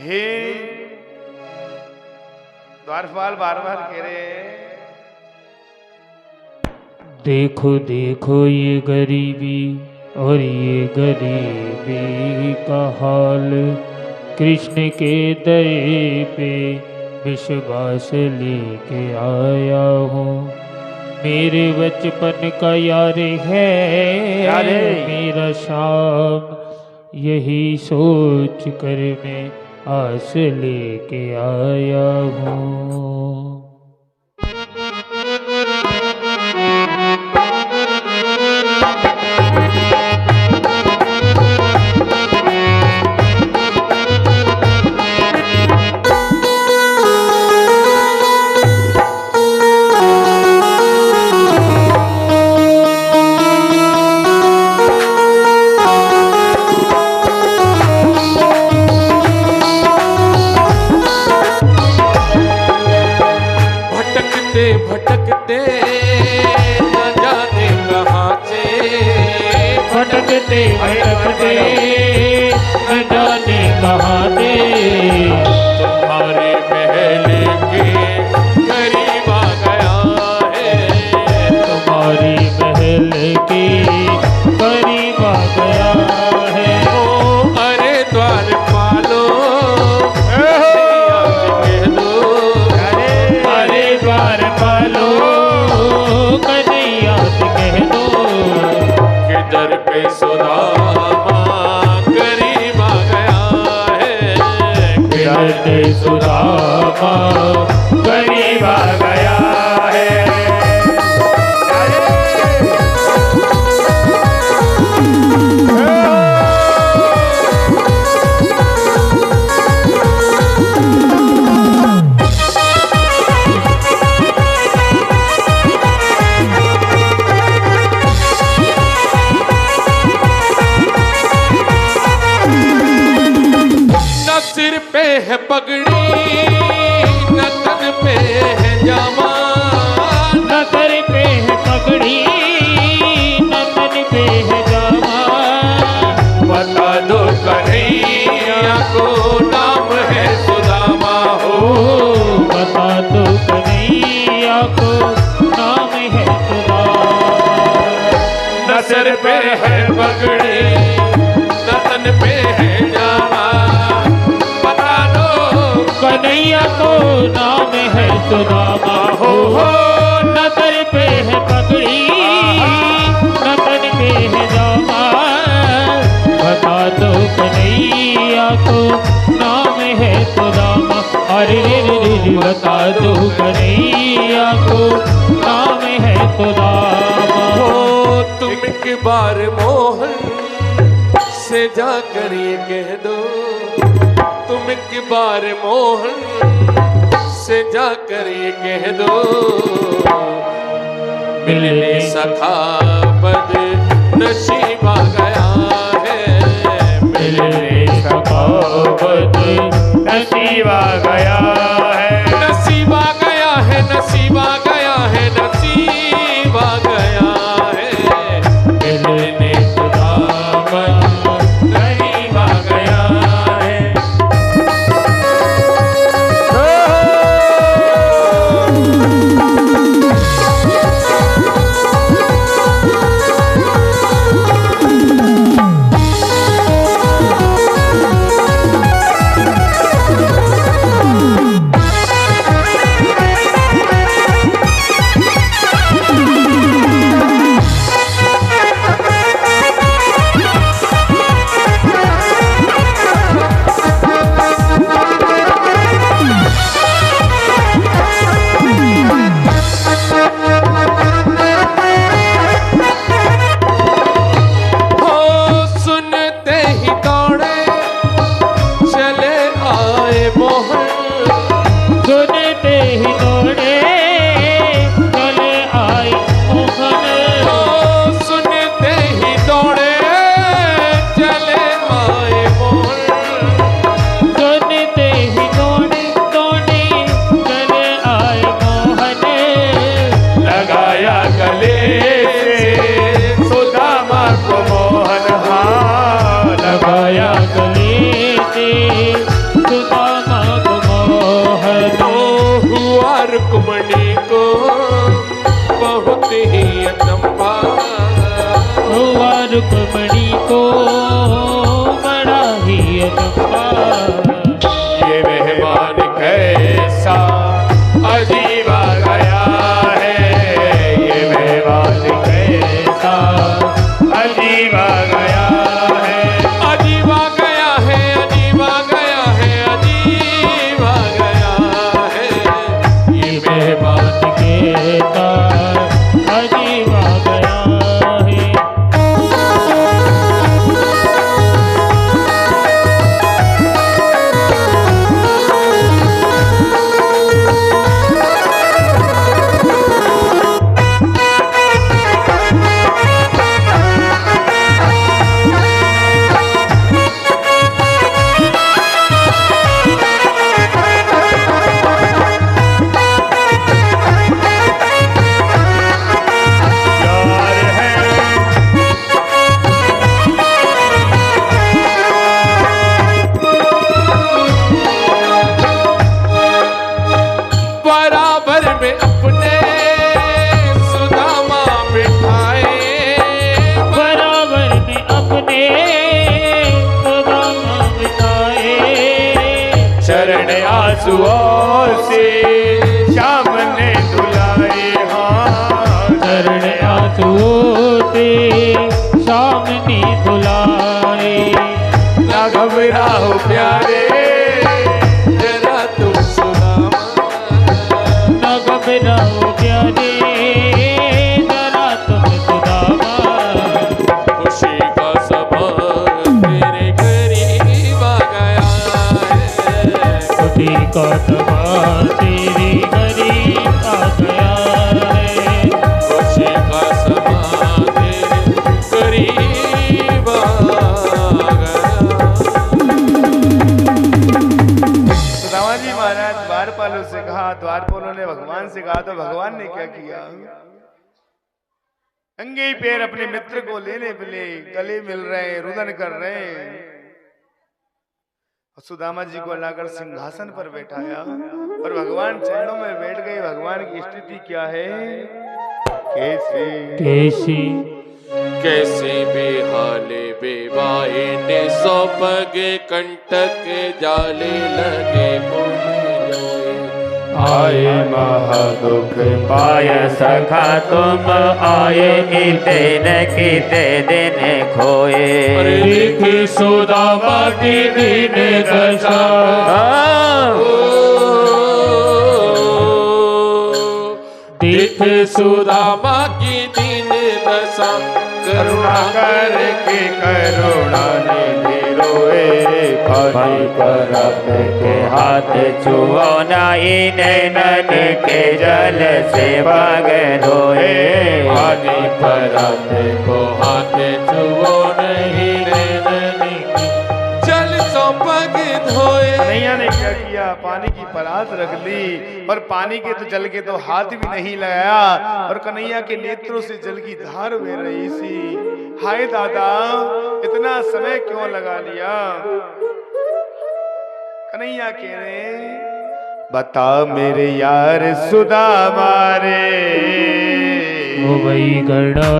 हे द्वारपाल बार बार कह रहे हैं देखो देखो ये गरीबी और ये गरीबी का हाल, कृष्ण के दर पे विश्वास लेके आया हूँ। मेरे बचपन का यार है मेरा शाम, यही सोच कर मैं आस लेके आया हूँ। भटकते न जाने कहाँ से, भटकते भटकते न जाने कहाँ से, तुम्हारे महल के करीब आ गया है, तुम्हारी महल के करीब आ गया है। ओ अरे द्वार पालो द्वार पालो कन्हैया से कह दो, किधर पे सुदामा करीब आ गया है, किधर पे सुदामा करीब आ गया है। सिर पे है पगड़ी न तन पे है जामा, न सर पे है पगड़ी न तन पे है जामा, बता दो कन्हैया को नाम है सुदामा हो, बता दो कन्हैया को नाम है सुदामा। न सिर पे है पगड़ी न तन पे है जामा, कन्हैया को नाम है सुदामा हो, न सर पे है पगड़ी न तन पे है जामा, बता दो कन्हैया को नाम है सुदामा। अरे रे रे रे बता दो कन्हैया को नाम है सुदामा। हो तुम एक बार मोहन से जाकर ये कह दो, तुम एक बार मोहन से जाकर ये कह दो, मिलने सखा बद नसीब आ गया है, मिलने सखा बद नसीब आ गया है, नसीब आ गया है, नसीब आ गया है, नसीब आ गया है, मिलने सुदामा नसीब आ गया है। रुक्मणी को बहुत ही अचंभा हुआ रुक्मणी को बड़ा ही अचंभा। ये मेहमान कैसा अजीब आ गया है, ये मेहमान कैसा अजीब आ गया है, अजीब आ गया है, अजीब आ गया है, अजीब आ गया है। ये मेहमान कहता अजीब आ गया है। बराबर में अपने सुदामा बिठाए, बराबर में अपने सुदामा बिठाए। चरण आंसुओं से श्याम ने धुलाए, हाँ चरण आंसुओं से सामने धुलाए। ना घबराओ प्यारे जरा तुम सुदामा, न घबराओ प्यारे जरा तुम सुदामा। खुशी का समा तेरे करीब आ गया है, खुशी का समा तेरी करीब आ गया है। खुशी का समा तेरे करीब आ गया। सुदामा जी महाराज द्वारपालों से कहा, द्वारपालों ने भगवान से कहा, तो भगवान ने क्या किया? नंगे ही पैर अपने मित्र को लेने मिले, गले मिल रहे हैं, रुदन कर रहे हैं। और सुदामा जी को लाकर सिंहासन पर बैठाया और भगवान चरणों में बैठ गए। भगवान की स्थिति क्या है? कैसे कैसी कैसे बेहाले बेवाए ने सौ पगे कंटक जाले लगे मुझे जोए। आए महादुख पाय सखा तुम आए, इतने न किते दिन खोए। देखी सुदामा की दीन दशा, देख सुदामा की दीन दशा, करुणा करके करुणा निधि रोए। पानी पर के हाथ छुओ नाई, नैनन के जल से भाग धोए। पानी पर को हाथ छुओ नहीं, नैनन जल सौ पग धोए। कन्हैया ने क्या किया? पानी की परात रख ली और पानी के तो जल के तो हाथ भी नहीं लगाया, और कन्हैया के नेत्रों से जल की धार बह रही थी। हाय दादा, इतना समय क्यों लगा लिया? कन्हैया कह रहे, बता मेरे यार सुदामा रे, वो वही गढ़ा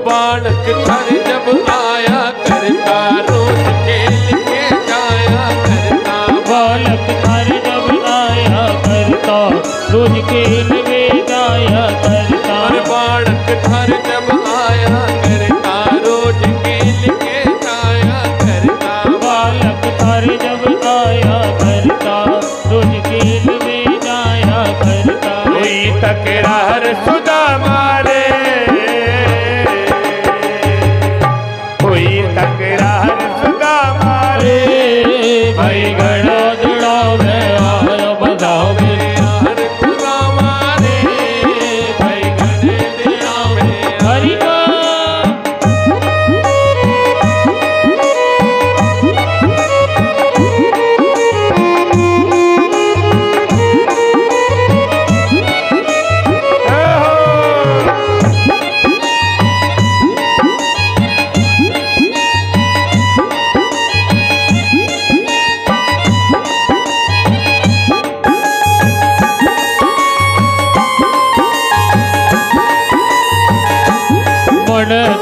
बालक घर जब आया करता, रोज खेल के जाया करता। बालक घर जब आया करता, रोज के तकरार सुदामा रे, हुई तकरार सुदामा रे, भाई घड़ा जुड़ा में आयो बधाओ मेरे यार सुदामा रे, भाई घड़े दिया में हरि का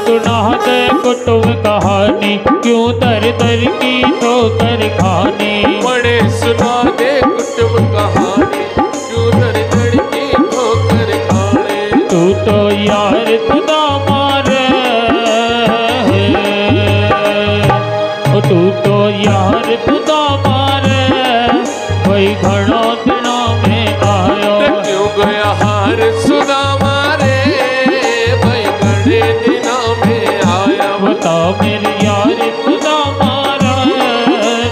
सुनाते कुटुंब कहानी, क्यों तर तर की ठोकर खानी। बड़े सुना दे कुटुंब कहानी, क्यों तर तर की ठोकर खाने। तू तो यार सुदामा रे, तू तो यार सुदामा रे, कोई घड़ा दिना में आयो। क्यों गया हार सुदामा रे, भाई घड़े दिना में आया। बता मेरे यार सुदामा रे,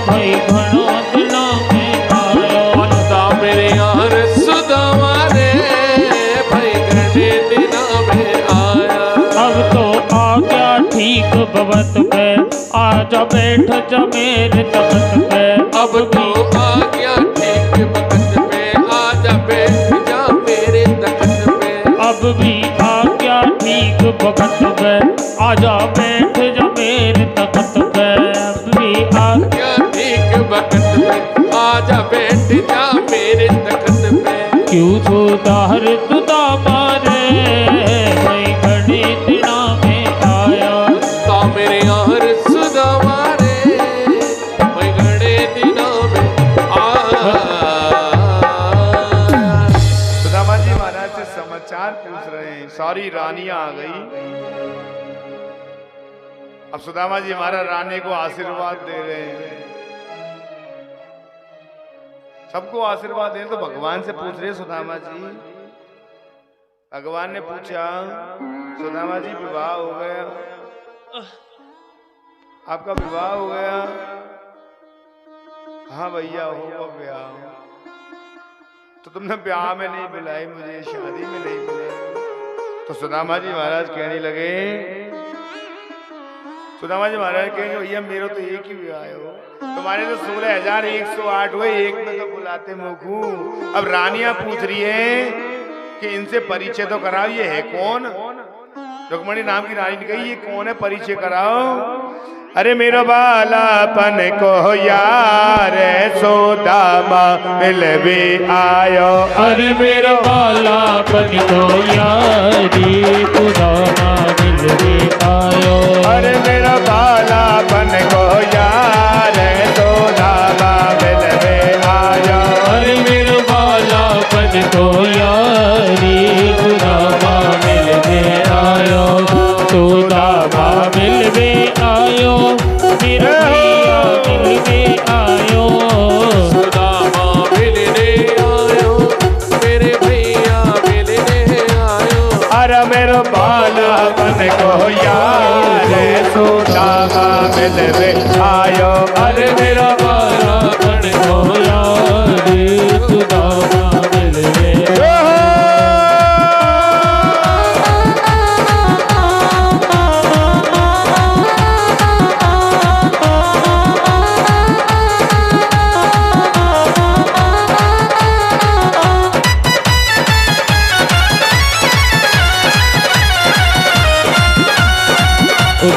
भाई घड़ा दिना में आयो। बता मेरे यार सुदामा रे, भाई घड़े दिना में आया। अब तो आ गया ठीक भवत पे, आजा बैठ जा मेरे तख्त पे। अब तो आ गया ठीक वक्त पे, आजा बैठ जा मेरे तख्त पे। अब भी आ गया ठीक वक्त पे, आजा बैठ जा मेरे तख्त पे। अब भी आ गया ठीक वक्त पे, आजा बैठ जा मेरे तख्त पे। क्यों सुधार सुदामा रे, भाई घड़ी दिना में आया। ता मेरे यार सुदामा रे, भाई घड़े दिना में आया। सुदामा जी महाराज से समाचार पूछ रहे हैं, सारी रानियां आ गई। अब सुदामा जी महाराज रानी को आशीर्वाद दे रहे हैं। सबको आशीर्वाद दे तो भगवान से पूछ रहे सुदामा जी। भगवान ने पूछा, सुदामा जी विवाह हो गया, आपका विवाह हो गया? हाँ भैया होगा ब्याह। तो तुमने ब्याह में नहीं बुलाई मुझे, शादी में नहीं बुलाई। तो सुदामा जी महाराज कहने लगे, सुदामा जी महाराज कहेंगे भैया मेरा तो एक ही ब्याह हो, तुम्हारे तो 16,108 हुए, एक में तो बुलाते मुखू। अब रानियां पूछ रही है कि इनसे परिचय तो कराओ, ये है कौन? रुक्मणी नाम की रानी ने कही ये कौन है, परिचय कराओ। अरे मेरा बालापन को यार सुदामा मिलवे आयो। अरे मेरा बालापन को यारी सुदामा मिलवे आयो। अरे मेरा बालापन को यार सुदामा मिलवे आयो। अरे मेरा बालापन को यारी सुदामा मिलवे आयो। सुदामा मिलवे आयो, मेरा भैया मिलवे आयो। सुदामा मिलने आयो, मेरे भैया मिलने आयो। अरे मेरा बालापन को यार सुदामा मिलवे आयो। अरे मेरा बालापन को यारी सुदामा मिलवे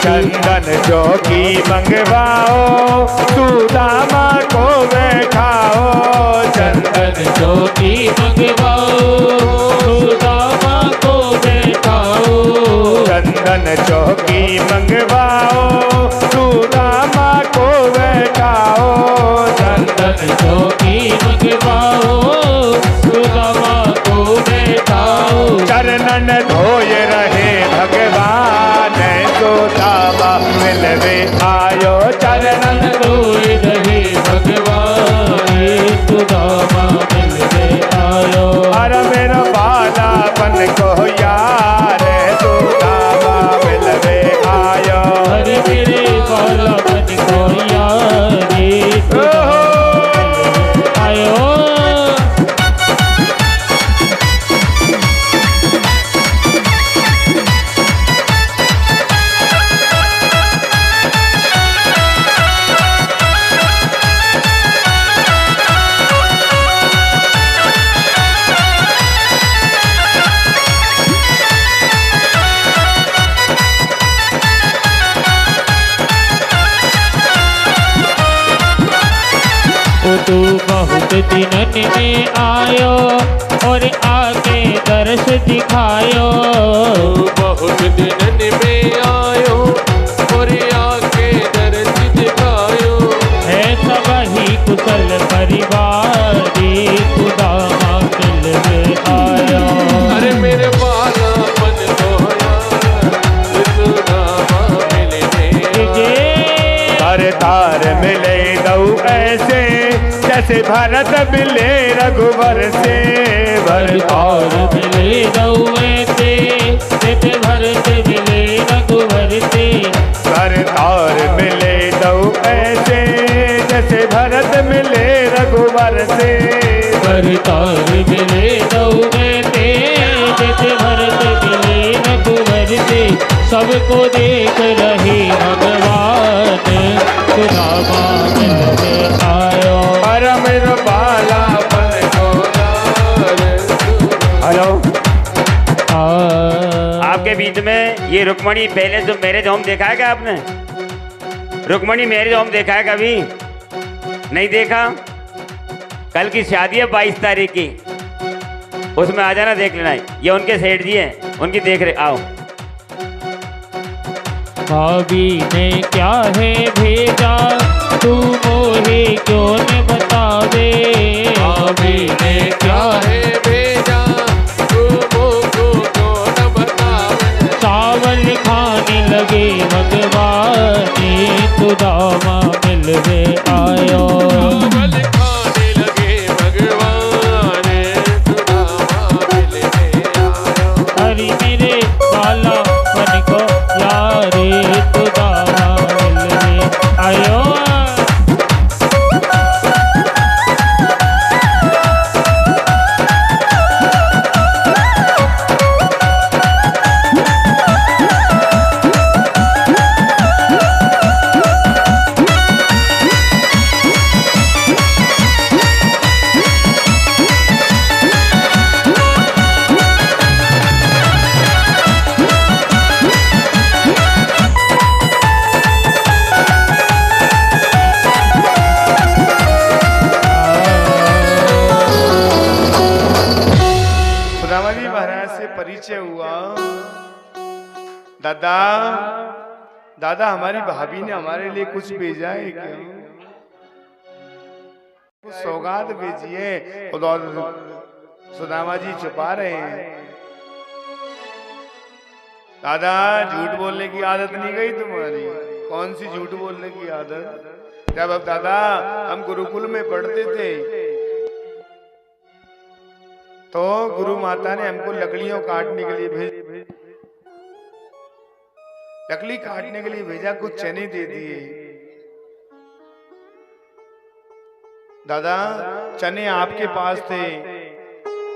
चंदन चौकी मंगवाओ, सुदामा को बैठाओ। चंदन चौकी मंगवाओ, सुदामा को बैठाओ। चंदन चौकी मंगवाओ, सुदामा को बैठाओ। चंदन चौकी मंगवाओ, सुदामा को बैठाओ। चरणन धोय रहे भगवान, सुदामा मिलवे आयो। चरणन धोय रहे भगवान, सुदामा मिलवे आयो। अरे मेरा बाला दिन में आयो और आके दर्श दिखायो। बहुत दिन में आयो और आके दर्श दिखायो। है सब ही कुशल परिवारी सुदामा मिलने आयो। अरे मेरे बालापन को यार सुदामा मिलने आयो। तार तार मिले दऊ ऐसे जैसे भरत मिले रघुवर से। और मिले दौए से जैसे भरत मिले रघुवर से। तार मिले दऊ ऐसे जैसे भरत मिले रघुवर से। तार मिले दौए से जैसे भरत मिले रघुवर से। सबको देख रहे भगवान सुदामा मिलने आयो। परम बालापन को हेलो आपके बीच में ये रुक्मणी पहले तो मैरिज होम देखा है क्या आपने? रुक्मणी मैरिज होम देखा है कभी? नहीं देखा? कल की शादी है 22 तारीख की, उसमें आ जाना देख लेना। ये उनके सेठ जी हैं, उनकी देख रहे। आओ। भाभी ने क्या है भेजा तू मोहे क्यों न बतावे। भाभी ने क्या है भेजा तू मोको क्यों न बतावे। चावल खाने लगे भगवानी सुदामा मिलने आयो। चावल खाने लगे भगवान सुदामा मिलने आयो। हरि मेरे बाला मन को यारे सुदामा मिलने आयो। परिचय हुआ। दादा दादा हमारी भाभी ने हमारे लिए कुछ भेजा है क्या? कुछ सौगात भेजी है। सुदामा जी छुपा रहे हैं। दादा झूठ बोलने की आदत नहीं गई तुम्हारी? कौन सी झूठ बोलने की आदत? जब अब दादा हम गुरुकुल में पढ़ते थे तो गुरु माता ने हमको लकड़ियों काटने के लिए लकड़ी काटने के लिए भेजा। कुछ चने दे दिए। दादा चने आपके पास थे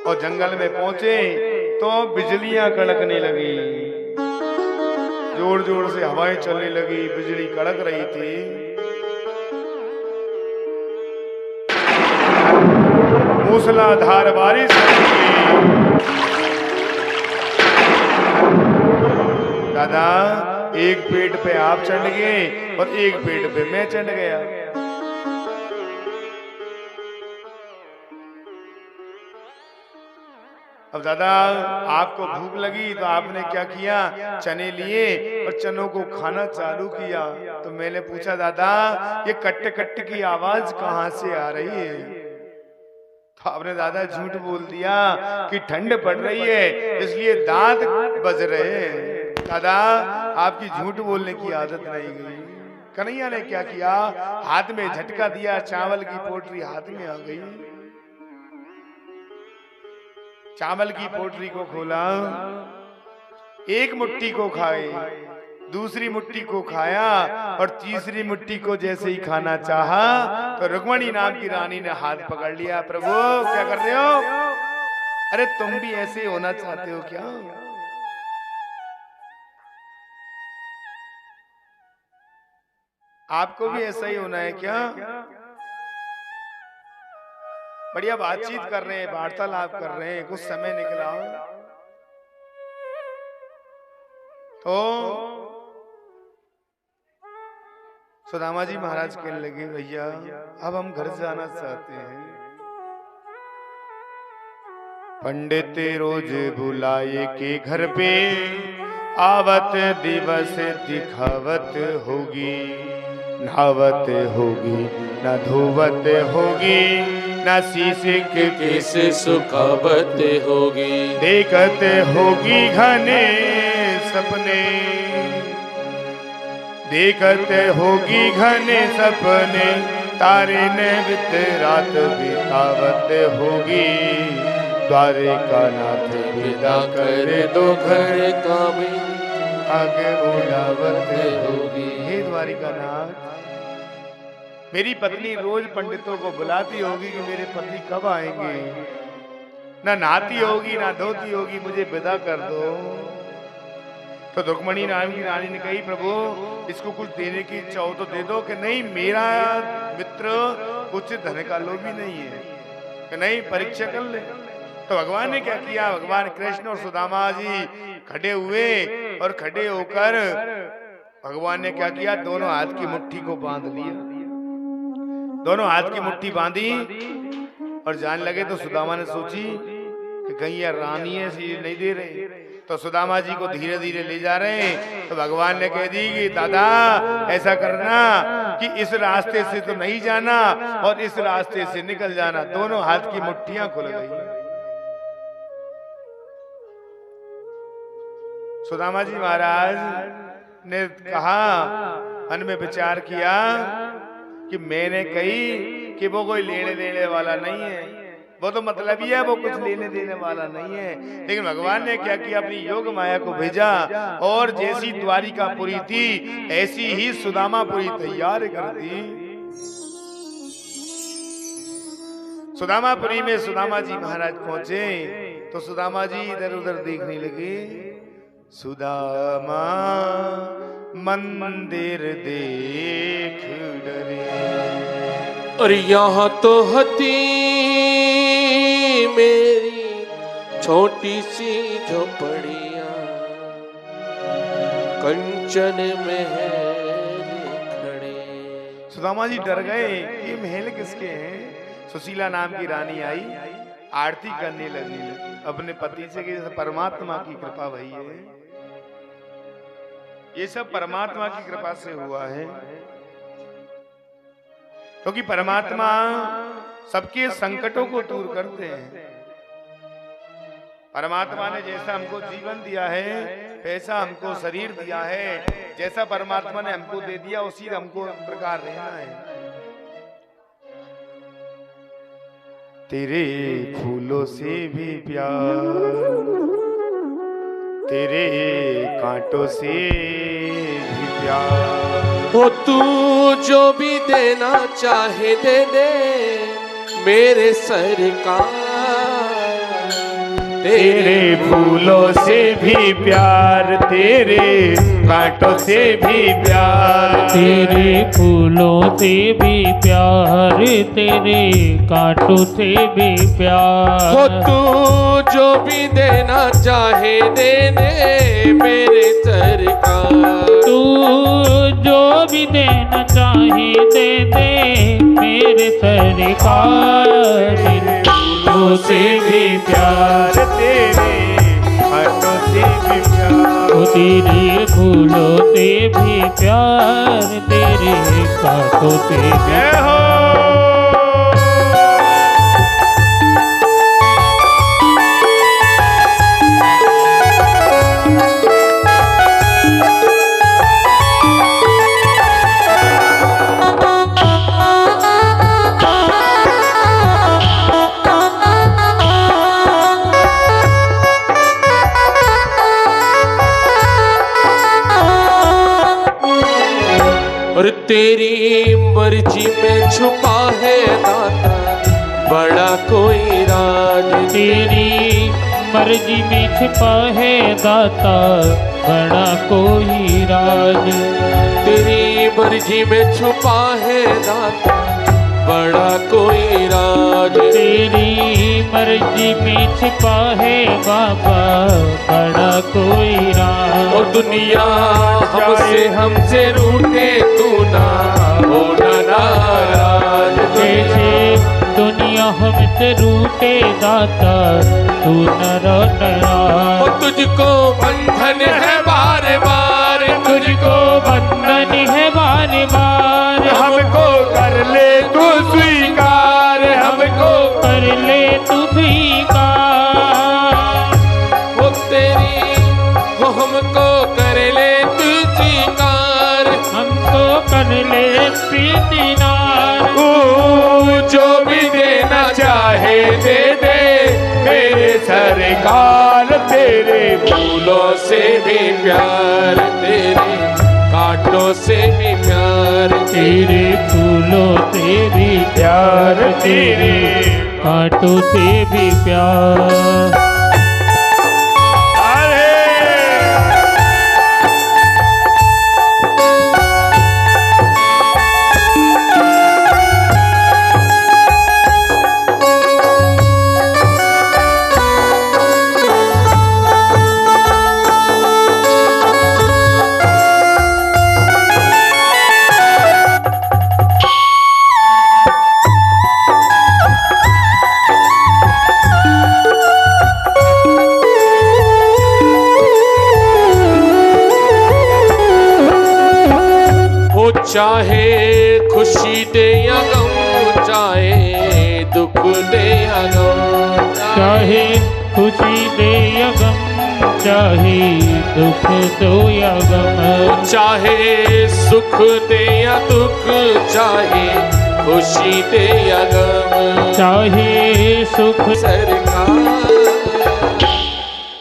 और जंगल में पहुंचे तो बिजलियां कड़कने लगी। जोर जोर से हवाएं चलने लगी, बिजली कड़क रही थी। मूसलाधार बारिश दादा एक पेड़ पे आप चढ़ गए और एक पेड़ पे मैं चढ़ गया। अब दादा आपको भूख लगी तो आपने क्या किया? चने लिए और चनों को खाना चालू किया। तो मैंने पूछा दादा ये कट्ट कट्ट की आवाज कहां से आ रही है? तो आपने दादा झूठ बोल दिया कि ठंड पड़ रही है इसलिए दांत बज रहे हैं। दादा आपकी झूठ बोलने की आदत नहीं गई। कन्हैया ने क्या किया? हाथ में झटका दिया, चावल की पोटली हाथ में आ गई। चावल की पोटली को खोला, एक मुट्ठी को खाए, दूसरी मुट्ठी को खाया और तीसरी मुट्ठी को जैसे ही खाना चाहा तो रुक्मणी नाम की रानी ने हाथ पकड़ लिया। प्रभु क्या कर रहे हो? अरे तुम भी ऐसे होना चाहते हो क्या? आपको भी ऐसा ही होना है क्या? बढ़िया बातचीत कर रहे हैं, वार्तालाप कर रहे हैं, कुछ समय निकला तो सुदामा जी महाराज कहने लगे भैया अब हम घर जाना चाहते हैं। पंडित रोज बुलाए के घर पे, आवत दिवस दिखावत होगी, नहावत होगी न धोवत होगी, न शीशे के कैसे सुखावत होगी, देखत होगी घने सपने, देखत होगी घने सपने, तारे ने बित रात बितावत होगी, द्वारिका नाथ विदा कर दो घर का में, आगे उड़ावत होगी। हे द्वारिका नाथ, मेरी पत्नी रोज पंडितों को बुलाती होगी कि मेरे पति कब आएंगे, ना नहाती होगी ना धोती होगी, मुझे विदा कर दो। तो रुक्मणी नाम की रानी ने कही, प्रभु इसको कुछ देने की इच्छा हो तो दे दो। कि नहीं, मेरा मित्र कुछ धन का लोभी नहीं है, कि नहीं परीक्षा कर ले। तो भगवान ने क्या किया, भगवान कृष्ण और सुदामा जी खड़े हुए और खड़े होकर भगवान ने क्या किया, दोनों हाथ की मुट्ठी को बांध लिया, दोनों हाथ की मुट्ठी बांधी और जान लगे। तो सुदामा ने सोची कि कहीं यार रानी है इसलिए नहीं दे रहे, तो सुदामा जी को धीरे धीरे ले जा रहे हैं। तो भगवान ने कह दी कि दादा ऐसा करना कि इस रास्ते से तो नहीं जाना और इस रास्ते से निकल जाना। दोनों हाथ की मुट्ठियां खुल गई। सुदामा जी महाराज ने कहा, मन में विचार किया कि मैंने कही कि वो कोई लेने देने वाला नहीं है, वो तो मतलब ही है वो कुछ लेने देने वाला नहीं है। लेकिन भगवान ने क्या किया, अपनी योग माया को भेजा और जैसी द्वारिकापुरी थी ऐसी ही सुदामापुरी तैयार कर दी। सुदामापुरी में सुदामा जी महाराज पहुंचे तो सुदामा जी इधर उधर देखने लगे। सुदामा मंदिर देख डरे, और यहाँ तो हती मेरी छोटी सी झोपड़िया, कंचन महल खड़े। सुदामा जी डर गए, ये महल किसके हैं। सुशीला नाम की रानी आई, आरती करने लगी अपने पति से कि परमात्मा की कृपा भई है, ये सब परमात्मा की कृपा से हुआ है। क्योंकि परमात्मा सबके संकटों को दूर करते हैं। परमात्मा ने जैसा हमको जीवन दिया है, वैसा हमको शरीर दिया है, जैसा परमात्मा ने हमको दे दिया उसी हमको प्रकार रहना है। तेरे फूलों से भी प्यार, तेरे कांटों से भी प्यार, हो तू जो भी देना चाहे दे दे मेरे सरकार। तेरे फूलों से भी प्यार, तेरे कांटों से भी प्यार, तेरे फूलों से भी प्यार, तेरे कांटों से भी प्यार। हो तू जो भी देना चाहे दे दे मेरे सरकार। तू जो भी देना चाहे दे दे मेरे सरकार। तेरे फूलों से भी प्यार, तेरे कांटों से भी प्यार, ओ तेरे फूलों से भी प्यार, तेरे कांटों से भी जय हो। और तेरी मर्जी में छुपा है दाता बड़ा कोई राज। तेरी मर्जी में छिपा है दाता बड़ा कोई राज। तेरी मर्जी में छुपा है दाता बड़ा कोई राज। तेरी मर्जी में छिपा है बाबा बड़ा कोई राज। और दुनिया हमसे रूठे तू ना होना नाराज। जैसे दुनिया हमसे रूठे दाता तू नर नयार। तुझको बंधन है बार बार, तुझको बंधन है बार बार, हमको कर ले तू स्वीकार, हमको कर ले तू स्वीकार। वो तेरी वो हमको कर ले तू स्वीकार, हमको कर ले प्रीतिनार। जो भी देना चाहे दे दे मेरे सरकार, तेरे फूलों से भी प्यार, तेरे कांटों से भी प्यार, तेरे फूलों से भी प्यार, तेरे कांटों से भी प्यार। चाहे खुशी दे या गम, चाहे दुख दे या गम, चाहे खुशी दे या गम, चाहे दुख दो या गम, चाहे सुख दे या दुख, चाहे खुशी दे या गम, चाहे सुख सरकार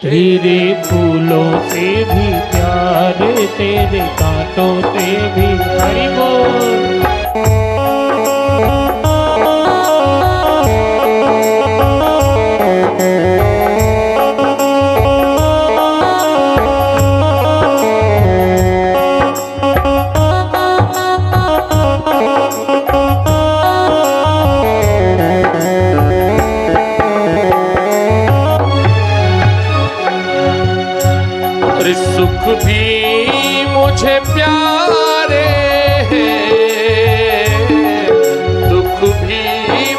तेरे फूलों से भी प्यार, तेरे कांटों से भी। हरि बोल। सुख भी मुझे प्यारे हैं, दुख भी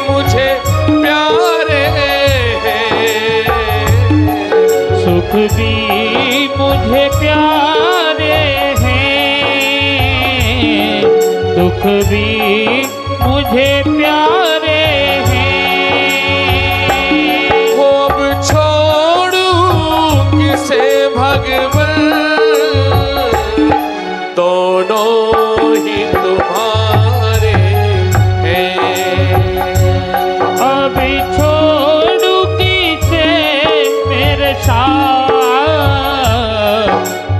मुझे प्यारे हैं, सुख भी मुझे प्यारे हैं, दुख भी मुझे प्यारे हैं। वो अब छोड़ूं किसे भगवन, दोनों ही तुम्हारे हैं। अभी छोड़ू किसे मेरे साथ,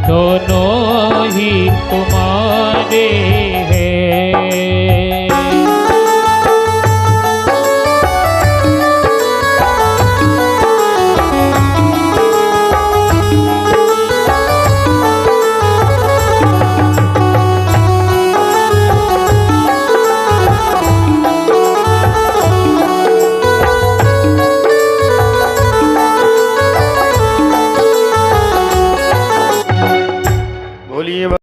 दोनों ही तुम्हारे